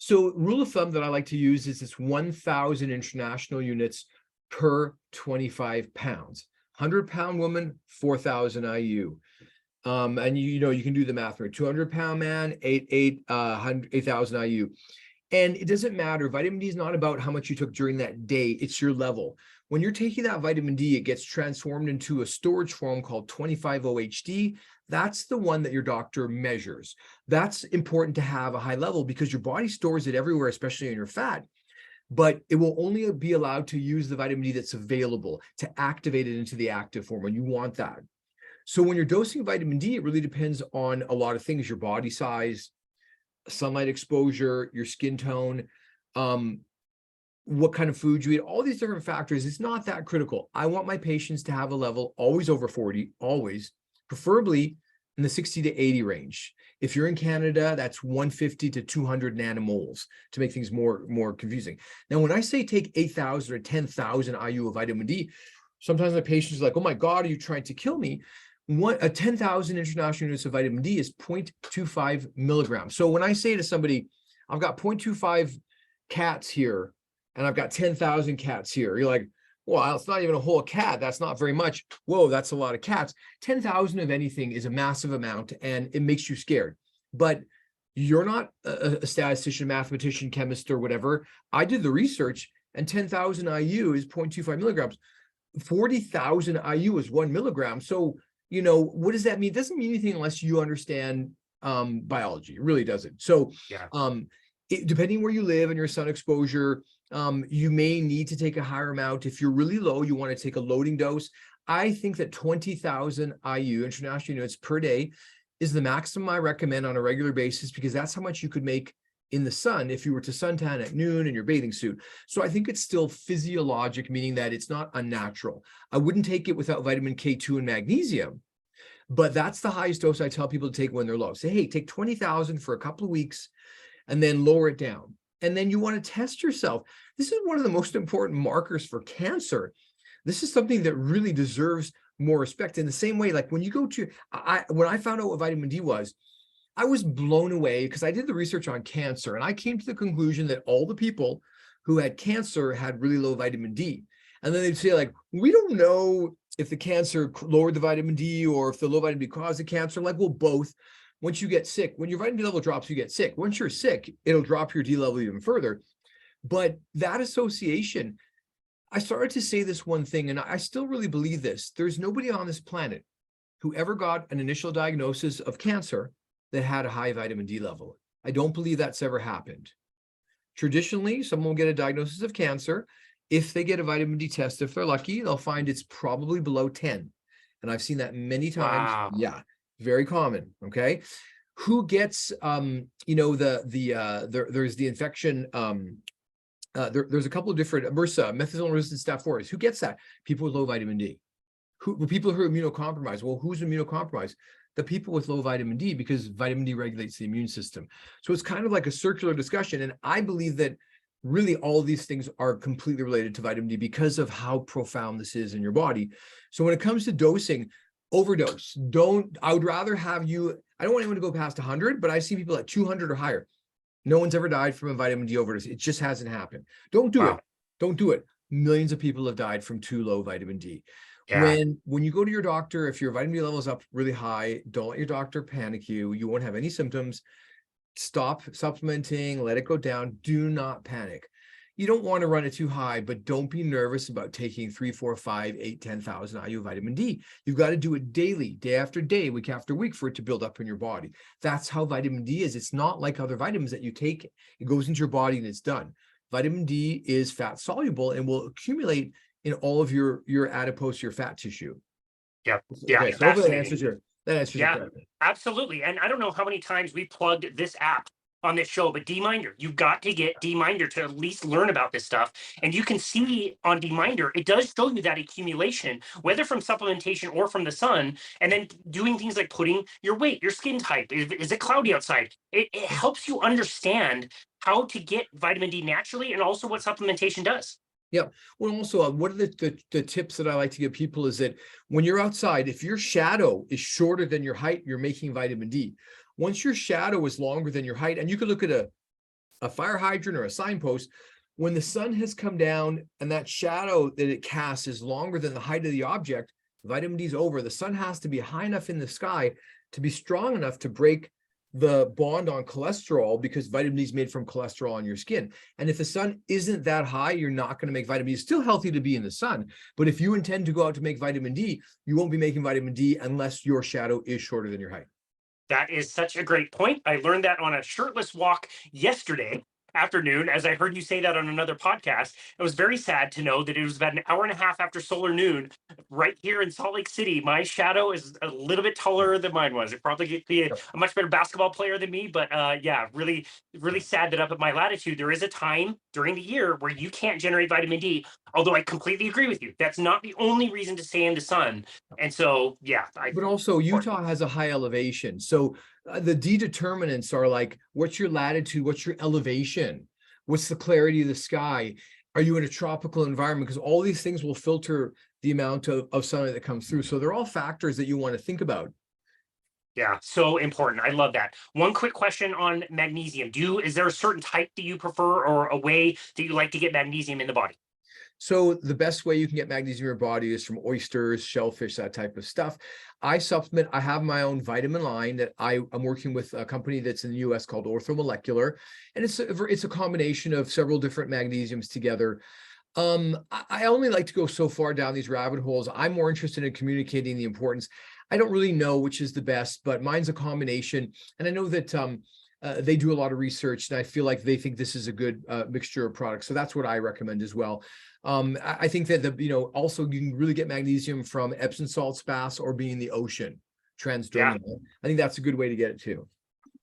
So rule of thumb that I like to use is this 1,000 international units per 25 pounds. 100-pound woman, 4,000 IU. And you can do the math, right? 200-pound man, 8,000 IU. And it doesn't matter. Vitamin D is not about how much you took during that day. It's your level. When you're taking that vitamin D, it gets transformed into a storage form called 25-OHD. That's the one that your doctor measures. That's important to have a high level because your body stores it everywhere, especially in your fat. But it will only be allowed to use the vitamin D that's available to activate it into the active form, and you want that. So when you're dosing vitamin D, it really depends on a lot of things: your body size, sunlight exposure, your skin tone, what kind of food you eat, all these different factors. It's not that critical. I want my patients to have a level always over 40, always, preferably in the 60 to 80 range. If you're in Canada, that's 150 to 200 nanomoles to make things more confusing. Now, when I say take 8,000 or 10,000 IU of vitamin D, sometimes my patients are like, oh my God, are you trying to kill me? 10,000 international units of vitamin D is 0.25 milligrams. So when I say to somebody, I've got 0.25 cats here, and I've got 10,000 cats here, you're like, well, it's not even a whole cat. That's not very much. Whoa, that's a lot of cats. 10,000 of anything is a massive amount, and it makes you scared. But you're not a statistician, mathematician, chemist, or whatever. I did the research, and 10,000 IU is 0.25 milligrams. 40,000 IU is 1 milligram. So, what does that mean? It doesn't mean anything unless you understand biology. It really doesn't. So, Yeah. Depending where you live and your sun exposure, you may need to take a higher amount. If you're really low, you want to take a loading dose. I think that 20,000 IU, international units per day, is the maximum I recommend on a regular basis, because that's how much you could make in the sun if you were to suntan at noon in your bathing suit. So I think it's still physiologic, meaning that it's not unnatural. I wouldn't take it without vitamin K2 and magnesium, but that's the highest dose I tell people to take when they're low. Say, hey, take 20,000 for a couple of weeks and then lower it down. And then you want to test yourself. This is one of the most important markers for cancer. This is something that really deserves more respect. In the same way, like when you go to, when I found out what vitamin D was, I was blown away because I did the research on cancer, and I came to the conclusion that all the people who had cancer had really low vitamin D. And then they'd say, like, we don't know if the cancer lowered the vitamin D or if the low vitamin D caused the cancer. I'm like, well, both. Once you get sick, when your vitamin D level drops, you get sick. Once you're sick, it'll drop your D level even further. But that association, I started to say this one thing, and I still really believe this. There's nobody on this planet who ever got an initial diagnosis of cancer that had a high vitamin D level. I don't believe that's ever happened. Traditionally, someone will get a diagnosis of cancer. If they get a vitamin D test, if they're lucky, they'll find it's probably below 10. And I've seen that many times. Wow. Yeah, very common. Okay. Who gets, there's the infection. There's a couple of different MRSA, methicillin-resistant staph aureus. Who gets that? People with low vitamin D. People who are immunocompromised. Well, who's immunocompromised? The people with low vitamin D, because vitamin D regulates the immune system. So it's kind of like a circular discussion. And I believe that really all of these things are completely related to vitamin D because of how profound this is in your body. So when it comes to dosing, overdose. I would rather have you, I don't want anyone to go past 100, but I see people at 200 or higher. No one's ever died from a vitamin D overdose. It just hasn't happened. Don't do it. Don't do it. Millions of people have died from too low vitamin D. Yeah. When you go to your doctor, if your vitamin D level is up really high, don't let your doctor panic you. You won't have any symptoms. Stop supplementing, let it go down. Do not panic. You don't want to run it too high, but don't be nervous about taking 3, 4, 5, 8, 10,000 IU vitamin D. You've got to do it daily, day after day, week after week, for it to build up in your body. That's how vitamin D is. It's not like other vitamins that you take. It goes into your body and it's done. Vitamin D is fat soluble and will accumulate in all of your adipose, your fat tissue. Yep. Yeah. Okay, so hopefully that answers your question. Absolutely. And I don't know how many times we plugged this app on this show, but D-Minder, you got to get D-Minder to at least learn about this stuff. And you can see on D-Minder, it does show you that accumulation, whether from supplementation or from the sun, and then doing things like putting your weight, your skin type, is it cloudy outside? It helps you understand how to get vitamin D naturally and also what supplementation does. Yeah. Well, also, one of the tips that I like to give people is that when you're outside, if your shadow is shorter than your height, you're making vitamin D. Once your shadow is longer than your height, and you can look at a fire hydrant or a signpost, when the sun has come down and that shadow that it casts is longer than the height of the object, vitamin D is over. The sun has to be high enough in the sky to be strong enough to break the bond on cholesterol, because vitamin D is made from cholesterol on your skin. And if the sun isn't that high, you're not going to make vitamin D. It's still healthy to be in the sun, but if you intend to go out to make vitamin D, you won't be making vitamin D unless your shadow is shorter than your height. That is such a great point. I learned that on a shirtless walk yesterday afternoon, as I heard you say that on another podcast. It was very sad to know that it was about an hour and a half after solar noon right here in Salt Lake City. My shadow is a little bit taller than mine was. It probably could be a much better basketball player than me, but yeah, really, really sad that up at my latitude, there is a time during the year where you can't generate vitamin D. Although I completely agree with you. That's not the only reason to stay in the sun. And so, yeah. But also Utah has a high elevation. So the D determinants are like, what's your latitude? What's your elevation? What's the clarity of the sky? Are you in a tropical environment? Because all these things will filter the amount of sunlight that comes through. So they're all factors that you want to think about. Yeah, so important. I love that. One quick question on magnesium. Is there a certain type that you prefer or a way that you like to get magnesium in the body? So the best way you can get magnesium in your body is from oysters, shellfish, that type of stuff. I supplement. I have my own vitamin line that I'm working with a company that's in the US called Orthomolecular, and it's a combination of several different magnesiums together. I only like to go so far down these rabbit holes. I'm more interested in communicating the importance. I don't really know which is the best, but mine's a combination, and I know that they do a lot of research, and I feel like they think this is a good mixture of products. So that's what I recommend as well. I think that also you can really get magnesium from Epsom salt baths or being in the ocean, transdermal. Yeah. I think that's a good way to get it too.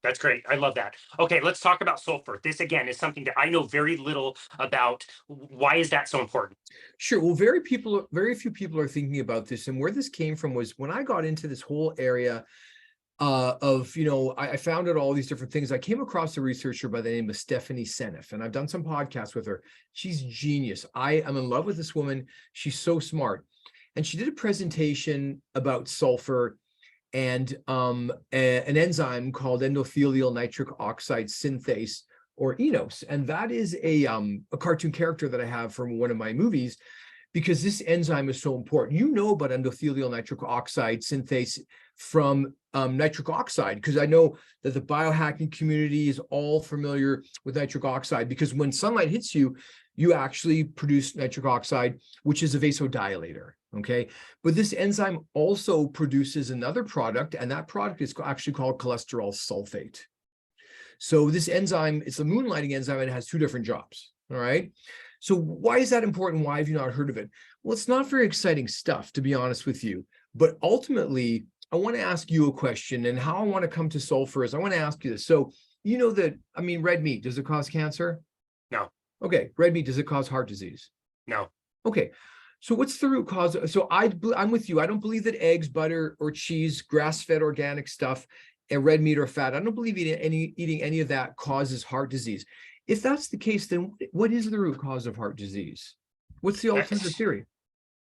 That's great. I love that. Okay, let's talk about sulfur. This again is something that I know very little about. Why is that so important? Sure. Well, very few people are thinking about this, and where this came from was when I got into this whole area I found out all these different things. I came across a researcher by the name of Stephanie Seneff, and I've done some podcasts with her. She's genius. I am in love with this woman. She's so smart. And she did a presentation about sulfur and an enzyme called endothelial nitric oxide synthase, or ENOS. And that is a cartoon character that I have from one of my movies, because this enzyme is so important. You know about endothelial nitric oxide synthase from nitric oxide, because I know that the biohacking community is all familiar with nitric oxide, because when sunlight hits you, you actually produce nitric oxide, which is a vasodilator, okay? But this enzyme also produces another product, and that product is actually called cholesterol sulfate. So this enzyme, it's a moonlighting enzyme, and it has two different jobs, all right? So why is that important? Why have you not heard of it? Well, it's not very exciting stuff, to be honest with you. But ultimately, I want to ask you a question, and how I want to come to sulfur is I want to ask you this. So you know that, red meat, does it cause cancer? No. Okay. Red meat, does it cause heart disease? No. Okay. So what's the root cause? So I'm with you. I don't believe that eggs, butter, or cheese, grass-fed organic stuff, and red meat or fat, I don't believe eating any of that causes heart disease. If that's the case, then what is the root cause of heart disease? What's the alternative theory?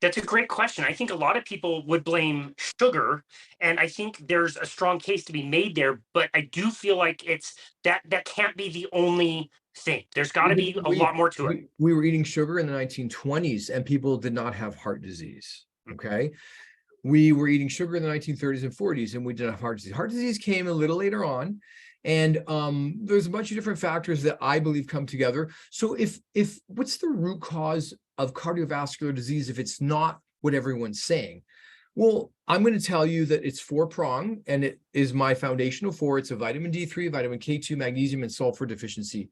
That's a great question. I think a lot of people would blame sugar, and I think there's a strong case to be made there, but I do feel like that can't be the only thing. There's got to be a lot more to it. We were eating sugar in the 1920s, and people did not have heart disease, okay? We were eating sugar in the 1930s and 40s, and we didn't have heart disease. Heart disease came a little later on, and there's a bunch of different factors that I believe come together. So if what's the root cause of cardiovascular disease if it's not what everyone's saying? Well, I'm going to tell you that it's four-pronged, and it is my foundational four. It's a vitamin D3, vitamin K2, magnesium, and sulfur deficiency.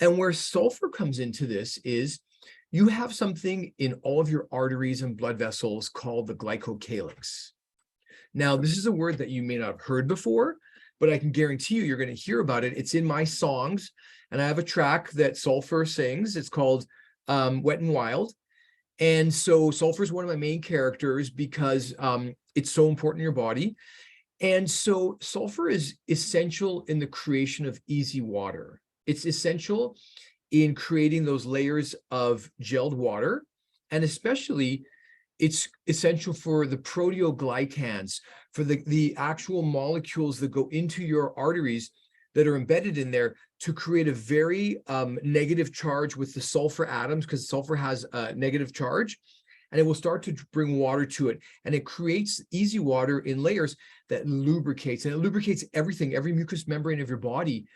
And where sulfur comes into this is you have something in all of your arteries and blood vessels called the glycocalyx. Now, this is a word that you may not have heard before, but I can guarantee you're going to hear about it. It's in my songs, and I have a track that Sulfur sings. It's called Wet and Wild. And so sulfur is one of my main characters because it's so important in your body. And so sulfur is essential in the creation of easy water. It's essential in creating those layers of gelled water, and especially it's essential for the proteoglycans, for the actual molecules that go into your arteries that are embedded in there to create a very negative charge with the sulfur atoms, because sulfur has a negative charge, and it will start to bring water to it. And it creates easy water in layers that lubricates, and it lubricates everything. Every mucous membrane of your body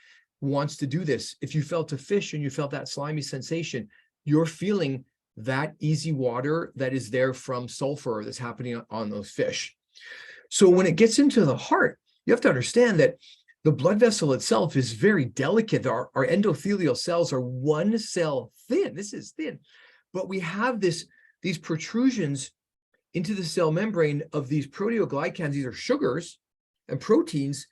wants to do this. If you felt a fish and you felt that slimy sensation, you're feeling that easy water that is there from sulfur that's happening on those fish. So when it gets into the heart, you have to understand that the blood vessel itself is very delicate. Our endothelial cells are one cell thin. This is thin, but we have these protrusions into the cell membrane of these proteoglycans. These are sugars and proteins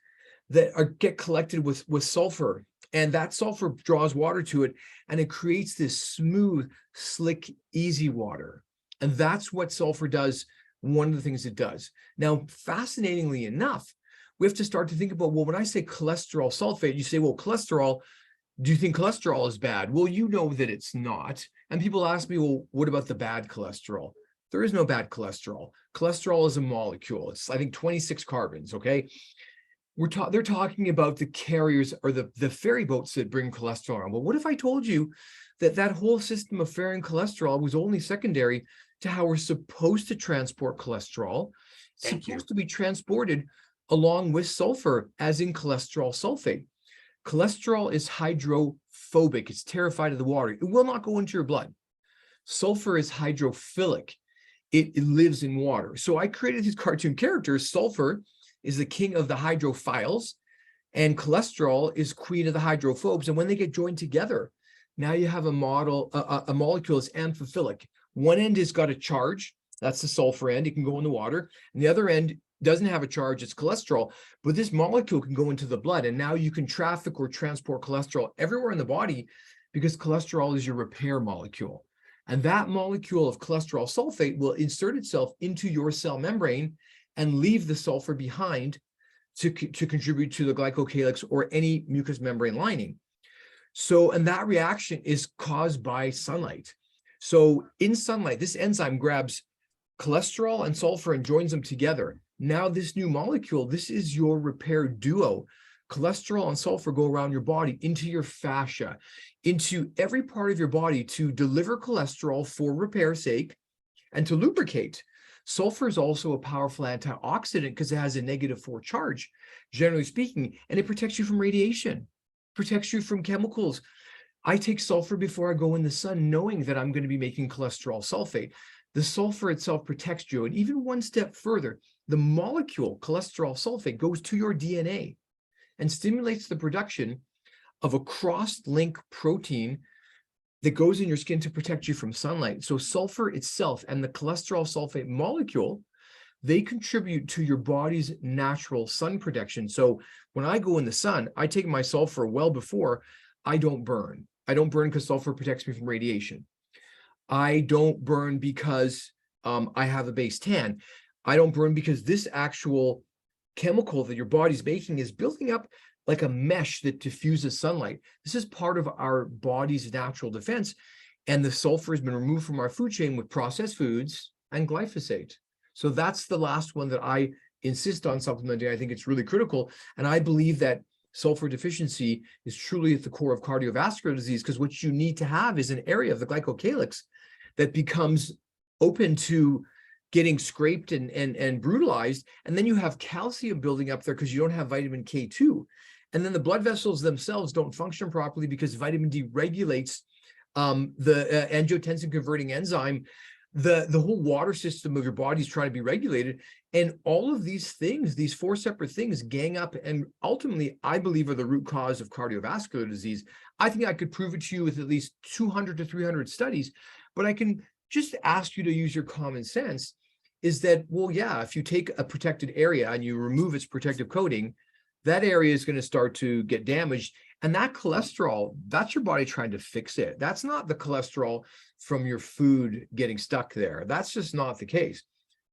that get collected with sulfur, and that sulfur draws water to it, and it creates this smooth, slick, easy water. And that's what sulfur does. One of the things it does. Now, fascinatingly enough, we have to start to think about, well, when I say cholesterol sulfate, you say, well, cholesterol, do you think cholesterol is bad? Well, you know that it's not. And people ask me, well, what about the bad cholesterol? There is no bad cholesterol. Cholesterol is a molecule. It's, I think, 26 carbons, okay? They're talking about the carriers or the ferry boats that bring cholesterol on. Well, what if I told you that whole system of ferrying cholesterol was only secondary to how we're supposed to transport cholesterol, supposed to be transported along with sulfur, as in cholesterol sulfate. Cholesterol is hydrophobic. It's terrified of the water. It will not go into your blood. Sulfur is hydrophilic. It lives in water. So I created these cartoon characters. Sulfur is the king of the hydrophiles, and cholesterol is queen of the hydrophobes. And when they get joined together, now you have a molecule that's amphiphilic. One end has got a charge. That's the sulfur end. It can go in the water. And the other end doesn't have a charge. It's cholesterol. But this molecule can go into the blood. And now you can traffic or transport cholesterol everywhere in the body, because cholesterol is your repair molecule. And that molecule of cholesterol sulfate will insert itself into your cell membrane and leave the sulfur behind to contribute to the glycocalyx or any mucous membrane lining. So, and that reaction is caused by sunlight. So in sunlight, this enzyme grabs cholesterol and sulfur and joins them together. Now this new molecule, this is your repair duo. Cholesterol and sulfur go around your body, into your fascia, into every part of your body to deliver cholesterol for repair's sake and to lubricate. Sulfur is also a powerful antioxidant because it has a -4 charge, generally speaking, and it protects you from radiation, protects you from chemicals. I take sulfur before I go in the sun, knowing that I'm going to be making cholesterol sulfate. The sulfur itself protects you. And even one step further, the molecule cholesterol sulfate goes to your DNA and stimulates the production of a cross-link protein that goes in your skin to protect you from sunlight. So sulfur itself and the cholesterol sulfate molecule, they contribute to your body's natural sun protection. So when I go in the sun, I take my sulfur well before. I don't burn. I don't burn because sulfur protects me from radiation. I don't burn because I have a base tan. I don't burn because this actual chemical that your body's making is building up like a mesh that diffuses sunlight. This is part of our body's natural defense. And the sulfur has been removed from our food chain with processed foods and glyphosate. So that's the last one that I insist on supplementing. I think it's really critical. And I believe that sulfur deficiency is truly at the core of cardiovascular disease, because what you need to have is an area of the glycocalyx that becomes open to getting scraped and brutalized. And then you have calcium building up there because you don't have vitamin K2. And then the blood vessels themselves don't function properly because vitamin D regulates the angiotensin converting enzyme. The whole water system of your body is trying to be regulated. And all of these things, these 4 separate things, gang up and ultimately, I believe, are the root cause of cardiovascular disease. I think I could prove it to you with at least 200 to 300 studies, but I can just ask you to use your common sense. Is that, well, yeah, if you take a protected area and you remove its protective coating, that area is going to start to get damaged. And that cholesterol, that's your body trying to fix it. That's not the cholesterol from your food getting stuck there. That's just not the case.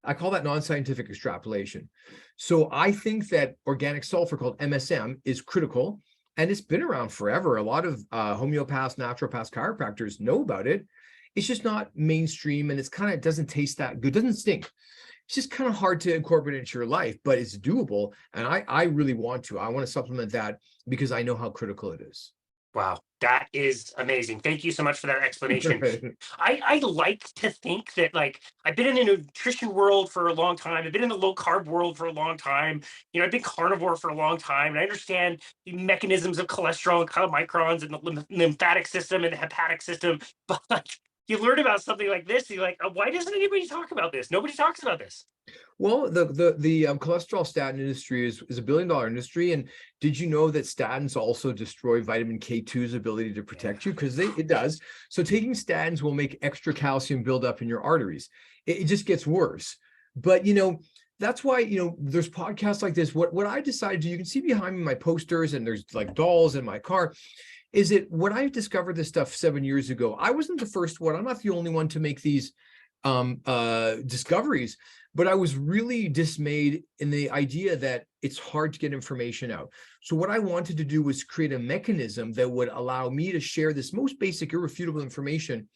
I call that non-scientific extrapolation. So I think that organic sulfur, called MSM, is critical, and it's been around forever. A lot of homeopaths, naturopaths, chiropractors know about it. It's just not mainstream, and it's kind of, it doesn't taste that good, doesn't stink. It's just kind of hard to incorporate into your life, but it's doable. And I really want to. I want to supplement that because I know how critical it is. Wow, that is amazing. Thank you so much for that explanation. I like to think that, like, I've been in the nutrition world for a long time. I've been in the low carb world for a long time. I've been carnivore for a long time, and I understand the mechanisms of cholesterol and chylomicrons and the lymphatic system and the hepatic system. But like, you learn about something like this, you're like, why doesn't anybody talk about this? Nobody talks about this. Well, the cholesterol statin industry is $1 billion industry. And did you know that statins also destroy vitamin K2's ability to protect you? Because it does. So taking statins will make extra calcium build up in your arteries. It just gets worse. But, that's why, there's podcasts like this. What I decided to, you can see behind me my posters, and there's like dolls in my car, is that when I discovered this stuff 7 years ago, I wasn't the first one. I'm not the only one to make these discoveries. But I was really dismayed in the idea that it's hard to get information out. So what I wanted to do was create a mechanism that would allow me to share this most basic, irrefutable information,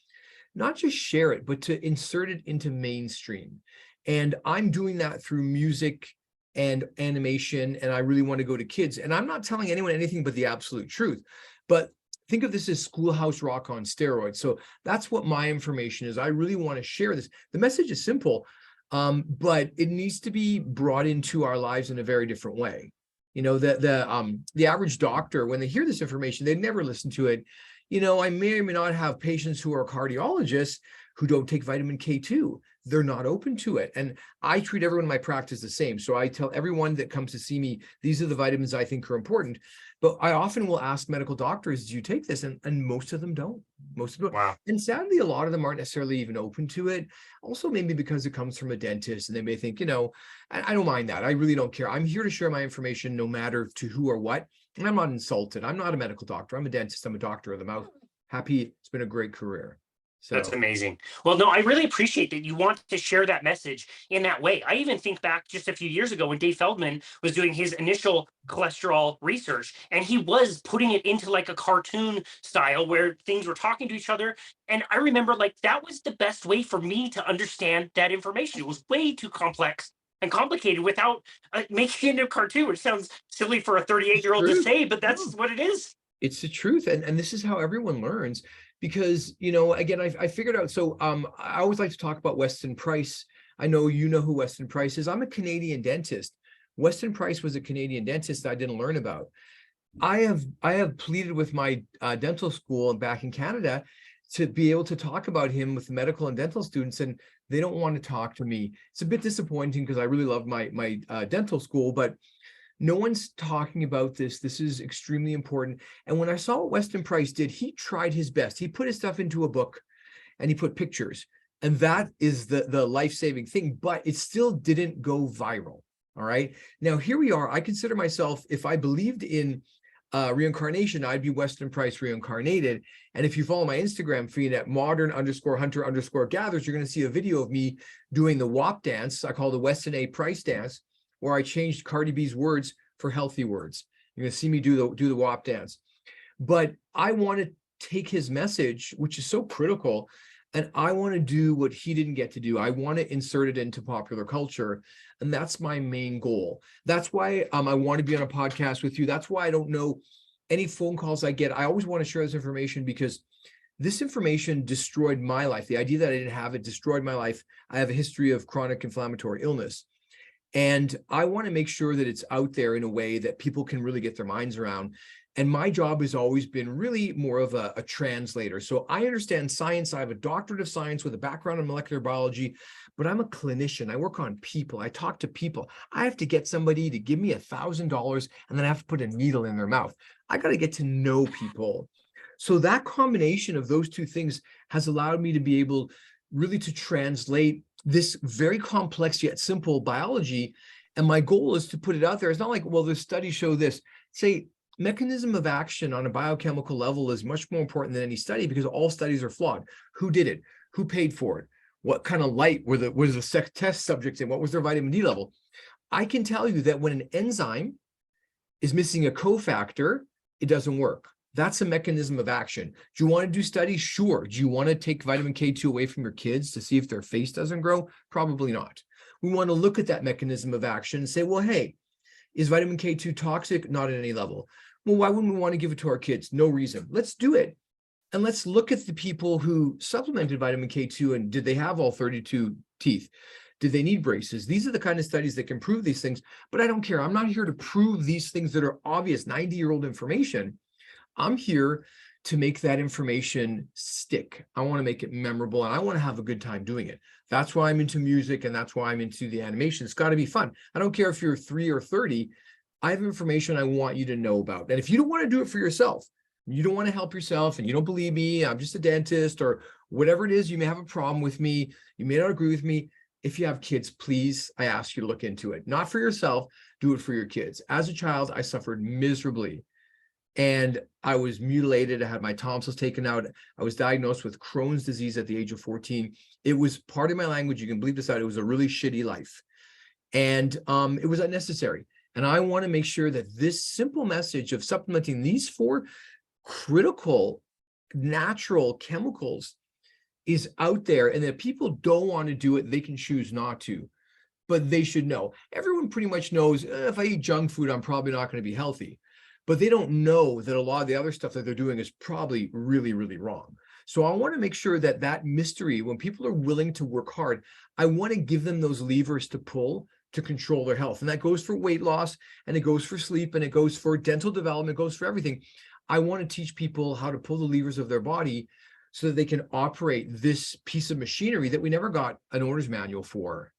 not just share it, but to insert it into mainstream. And I'm doing that through music and animation, and I really want to go to kids. And I'm not telling anyone anything but the absolute truth. But think of this as Schoolhouse Rock on steroids. So that's what my information is. I really want to share this. The message is simple. But it needs to be brought into our lives in a very different way. The average doctor, when they hear this information, they never listen to it. I may or may not have patients who are cardiologists who don't take vitamin K2. They're not open to it. And I treat everyone in my practice the same. So I tell everyone that comes to see me, these are the vitamins I think are important. But I often will ask medical doctors, do you take this? And most of them don't. Most of them don't. Wow. And sadly, a lot of them aren't necessarily even open to it. Also, maybe because it comes from a dentist, and they may think, I don't mind that. I really don't care. I'm here to share my information no matter to who or what. And I'm not insulted. I'm not a medical doctor. I'm a dentist. I'm a doctor of the mouth. Happy. It's been a great career. So. That's amazing. Well, no, I really appreciate that you want to share that message in that way. I even think back just a few years ago when Dave Feldman was doing his initial cholesterol research, and he was putting it into like a cartoon style where things were talking to each other. And I remember, like, that was the best way for me to understand that information. It was way too complex and complicated without making it into a cartoon, which sounds silly for a 38-year-old to say, but that's what it is. It's the truth. And this is how everyone learns. Because, again, I figured out, so I always like to talk about Weston Price. I know you know who Weston Price is. I'm a Canadian dentist. Weston Price was a Canadian dentist that I didn't learn about. I have pleaded with my dental school back in Canada to be able to talk about him with medical and dental students, and they don't want to talk to me. It's a bit disappointing because I really love my dental school, but no one's talking about this. This is extremely important. And when I saw what Weston Price did, he tried his best. He put his stuff into a book and he put pictures. And that is the life-saving thing, but it still didn't go viral. All right. Now, here we are. I consider myself, if I believed in reincarnation, I'd be Weston Price reincarnated. And if you follow my Instagram feed at modern_hunter_gathers, you're going to see a video of me doing the WAP dance. I call the Weston A. Price dance, where I changed Cardi B's words for healthy words. You're going to see me do the WAP dance. But I want to take his message, which is so critical, and I want to do what he didn't get to do. I want to insert it into popular culture. And that's my main goal. That's why I want to be on a podcast with you. That's why I don't know any phone calls I get. I always want to share this information because this information destroyed my life. The idea that I didn't have it destroyed my life. I have a history of chronic inflammatory illness. And I want to make sure that it's out there in a way that people can really get their minds around. And my job has always been really more of a translator. So I understand science. I have a doctorate of science with a background in molecular biology, but I'm a clinician. I work on people. I talk to people. I have to get somebody to give me $1,000 and then I have to put a needle in their mouth. I got to get to know people. So that combination of those two things has allowed me to be able really to translate this very complex yet simple biology And my goal is to put it out there. It's not like, well, the studies show this. Say, mechanism of action on a biochemical level is much more important than any study, because all studies are flawed. Who did it? Who paid for it? What kind of light was the test subjects in? What was their vitamin D level? I can tell you that when an enzyme is missing a cofactor, it doesn't work. That's a mechanism of action. Do you want to do studies? Sure. Do you want to take vitamin K2 away from your kids to see if their face doesn't grow? Probably not. We want to look at that mechanism of action and say, well, hey, is vitamin K2 toxic? Not at any level. Well, why wouldn't we want to give it to our kids? No reason. Let's do it. And let's look at the people who supplemented vitamin K2, and did they have all 32 teeth? Did they need braces? These are the kind of studies that can prove these things, but I don't care. I'm not here to prove these things that are obvious 90-year-old information. I'm here to make that information stick. I want to make it memorable, and I want to have a good time doing it. That's why I'm into music, and that's why I'm into the animation. It's got to be fun. I don't care if you're 3 or 30. I have information I want you to know about. And if you don't want to do it for yourself, you don't want to help yourself, and you don't believe me, I'm just a dentist, or whatever it is, you may have a problem with me, you may not agree with me. If you have kids, please, I ask you to look into it. Not for yourself, do it for your kids. As a child, I suffered miserably, and I was mutilated. I had my tonsils taken out. I was diagnosed with Crohn's disease at the age of 14. It was part of my language. You can believe this out. It was a really shitty life. And it was unnecessary. And I want to make sure that this simple message of supplementing these 4 critical natural chemicals is out there, and that people don't want to do it, they can choose not to, but they should know. Everyone pretty much knows, if I eat junk food, I'm probably not going to be healthy, but they don't know that a lot of the other stuff that they're doing is probably really, really wrong. So I want to make sure that that mystery, when people are willing to work hard, I want to give them those levers to pull to control their health. And that goes for weight loss, and it goes for sleep, and it goes for dental development, it goes for everything. I want to teach people how to pull the levers of their body so that they can operate this piece of machinery that we never got an owner's manual for,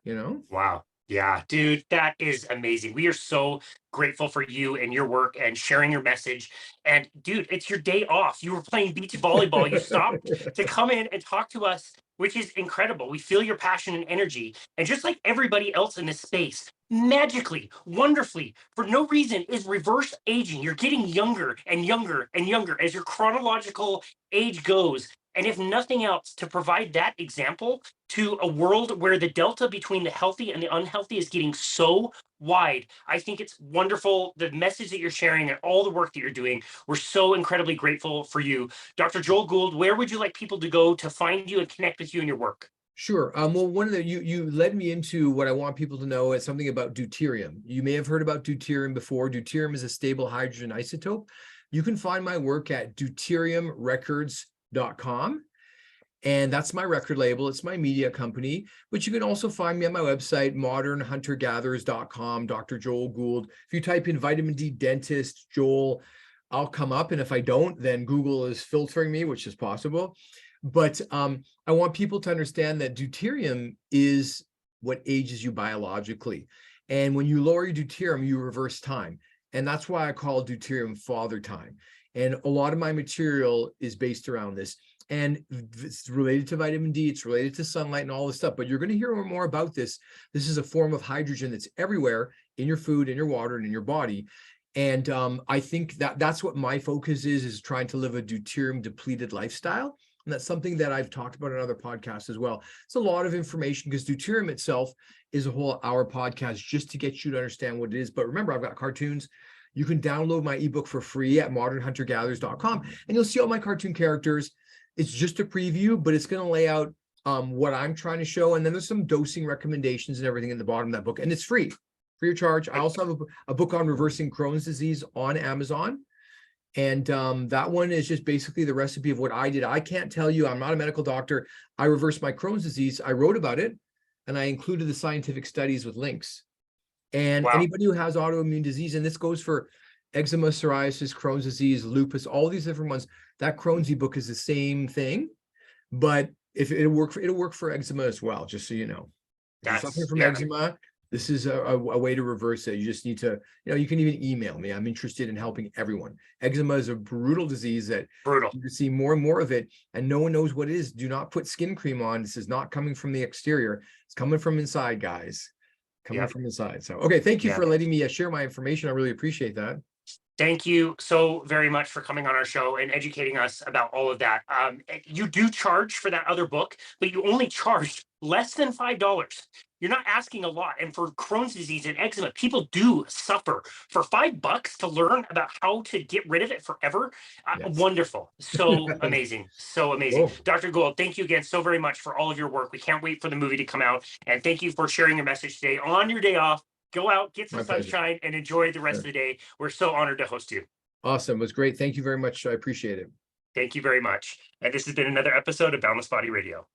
you know? Wow. Yeah, dude, that is amazing. We are so grateful for you and your work and sharing your message. And dude, it's your day off. You were playing beach volleyball. You stopped to come in and talk to us, which is incredible. We feel your passion and energy. And just like everybody else in this space, magically, wonderfully, for no reason, is reverse aging. You're getting younger and younger and younger as your chronological age goes. And if nothing else, to provide that example to a world where the delta between the healthy and the unhealthy is getting so wide, I think it's wonderful. The message that you're sharing and all the work that you're doing, we're so incredibly grateful for you. Dr. Joel Gould, where would you like people to go to find you and connect with you and your work? Sure. Well, one of the you led me into what I want people to know is something about deuterium. You may have heard about deuterium before. Deuterium is a stable hydrogen isotope. You can find my work at deuteriumrecords.com. And that's my record label. It's my media company, but you can also find me on my website, modernhuntergatherers.com, Dr. Joel Gould. If you type in vitamin D dentist, Joel, I'll come up. And if I don't, then Google is filtering me, which is possible. But I want people to understand that deuterium is what ages you biologically. And when you lower your deuterium, you reverse time. And that's why I call deuterium father time. And a lot of my material is based around this. And it's related to vitamin D, it's related to sunlight and all this stuff, but you're going to hear more about this. This is a form of hydrogen that's everywhere in your food, in your water, and in your body. And I think that that's what my focus is trying to live a deuterium depleted lifestyle. And that's something that I've talked about in other podcasts as well. It's a lot of information because deuterium itself is a whole hour podcast just to get you to understand what it is. But remember, I've got cartoons. You can download my ebook for free at modernhuntergatherers.com, and you'll see all my cartoon characters. It's just a preview, but it's going to lay out what I'm trying to show. And then there's some dosing recommendations and everything in the bottom of that book. And it's free of charge. I also have a book on reversing Crohn's disease on Amazon. And that one is just basically the recipe of what I did. I can't tell you, I'm not a medical doctor. I reversed my Crohn's disease. I wrote about it, and I included the scientific studies with links. And anybody who has autoimmune disease, and this goes for eczema, psoriasis, Crohn's disease, lupus, all these different ones, that Crohn's ebook is the same thing, but if it'll work for eczema as well, just so you know. If you're suffering from eczema, this is a way to reverse it. You just need to, you can even email me. I'm interested in helping everyone. Eczema is a brutal disease that you can see more and more of it, and no one knows what it is. Do not put skin cream on. This is not coming from the exterior. It's coming from inside, guys. coming Yep. from inside. So, okay, thank you Yeah. for letting me share my information. I really appreciate that. Thank you so very much for coming on our show and educating us about all of that. You do charge for that other book, but you only charged less than $5. You're not asking a lot. And for Crohn's disease and eczema, people do suffer. For $5 to learn about how to get rid of it forever, Yes. wonderful. So amazing. So amazing. Cool. Dr. Gould, thank you again so very much for all of your work. We can't wait for the movie to come out. And thank you for sharing your message today on your day off. Go out, get some My pleasure. sunshine, and enjoy the rest of the day. We're so honored to host you. Awesome. It was great. Thank you very much. I appreciate it. Thank you very much. And this has been another episode of Boundless Body Radio.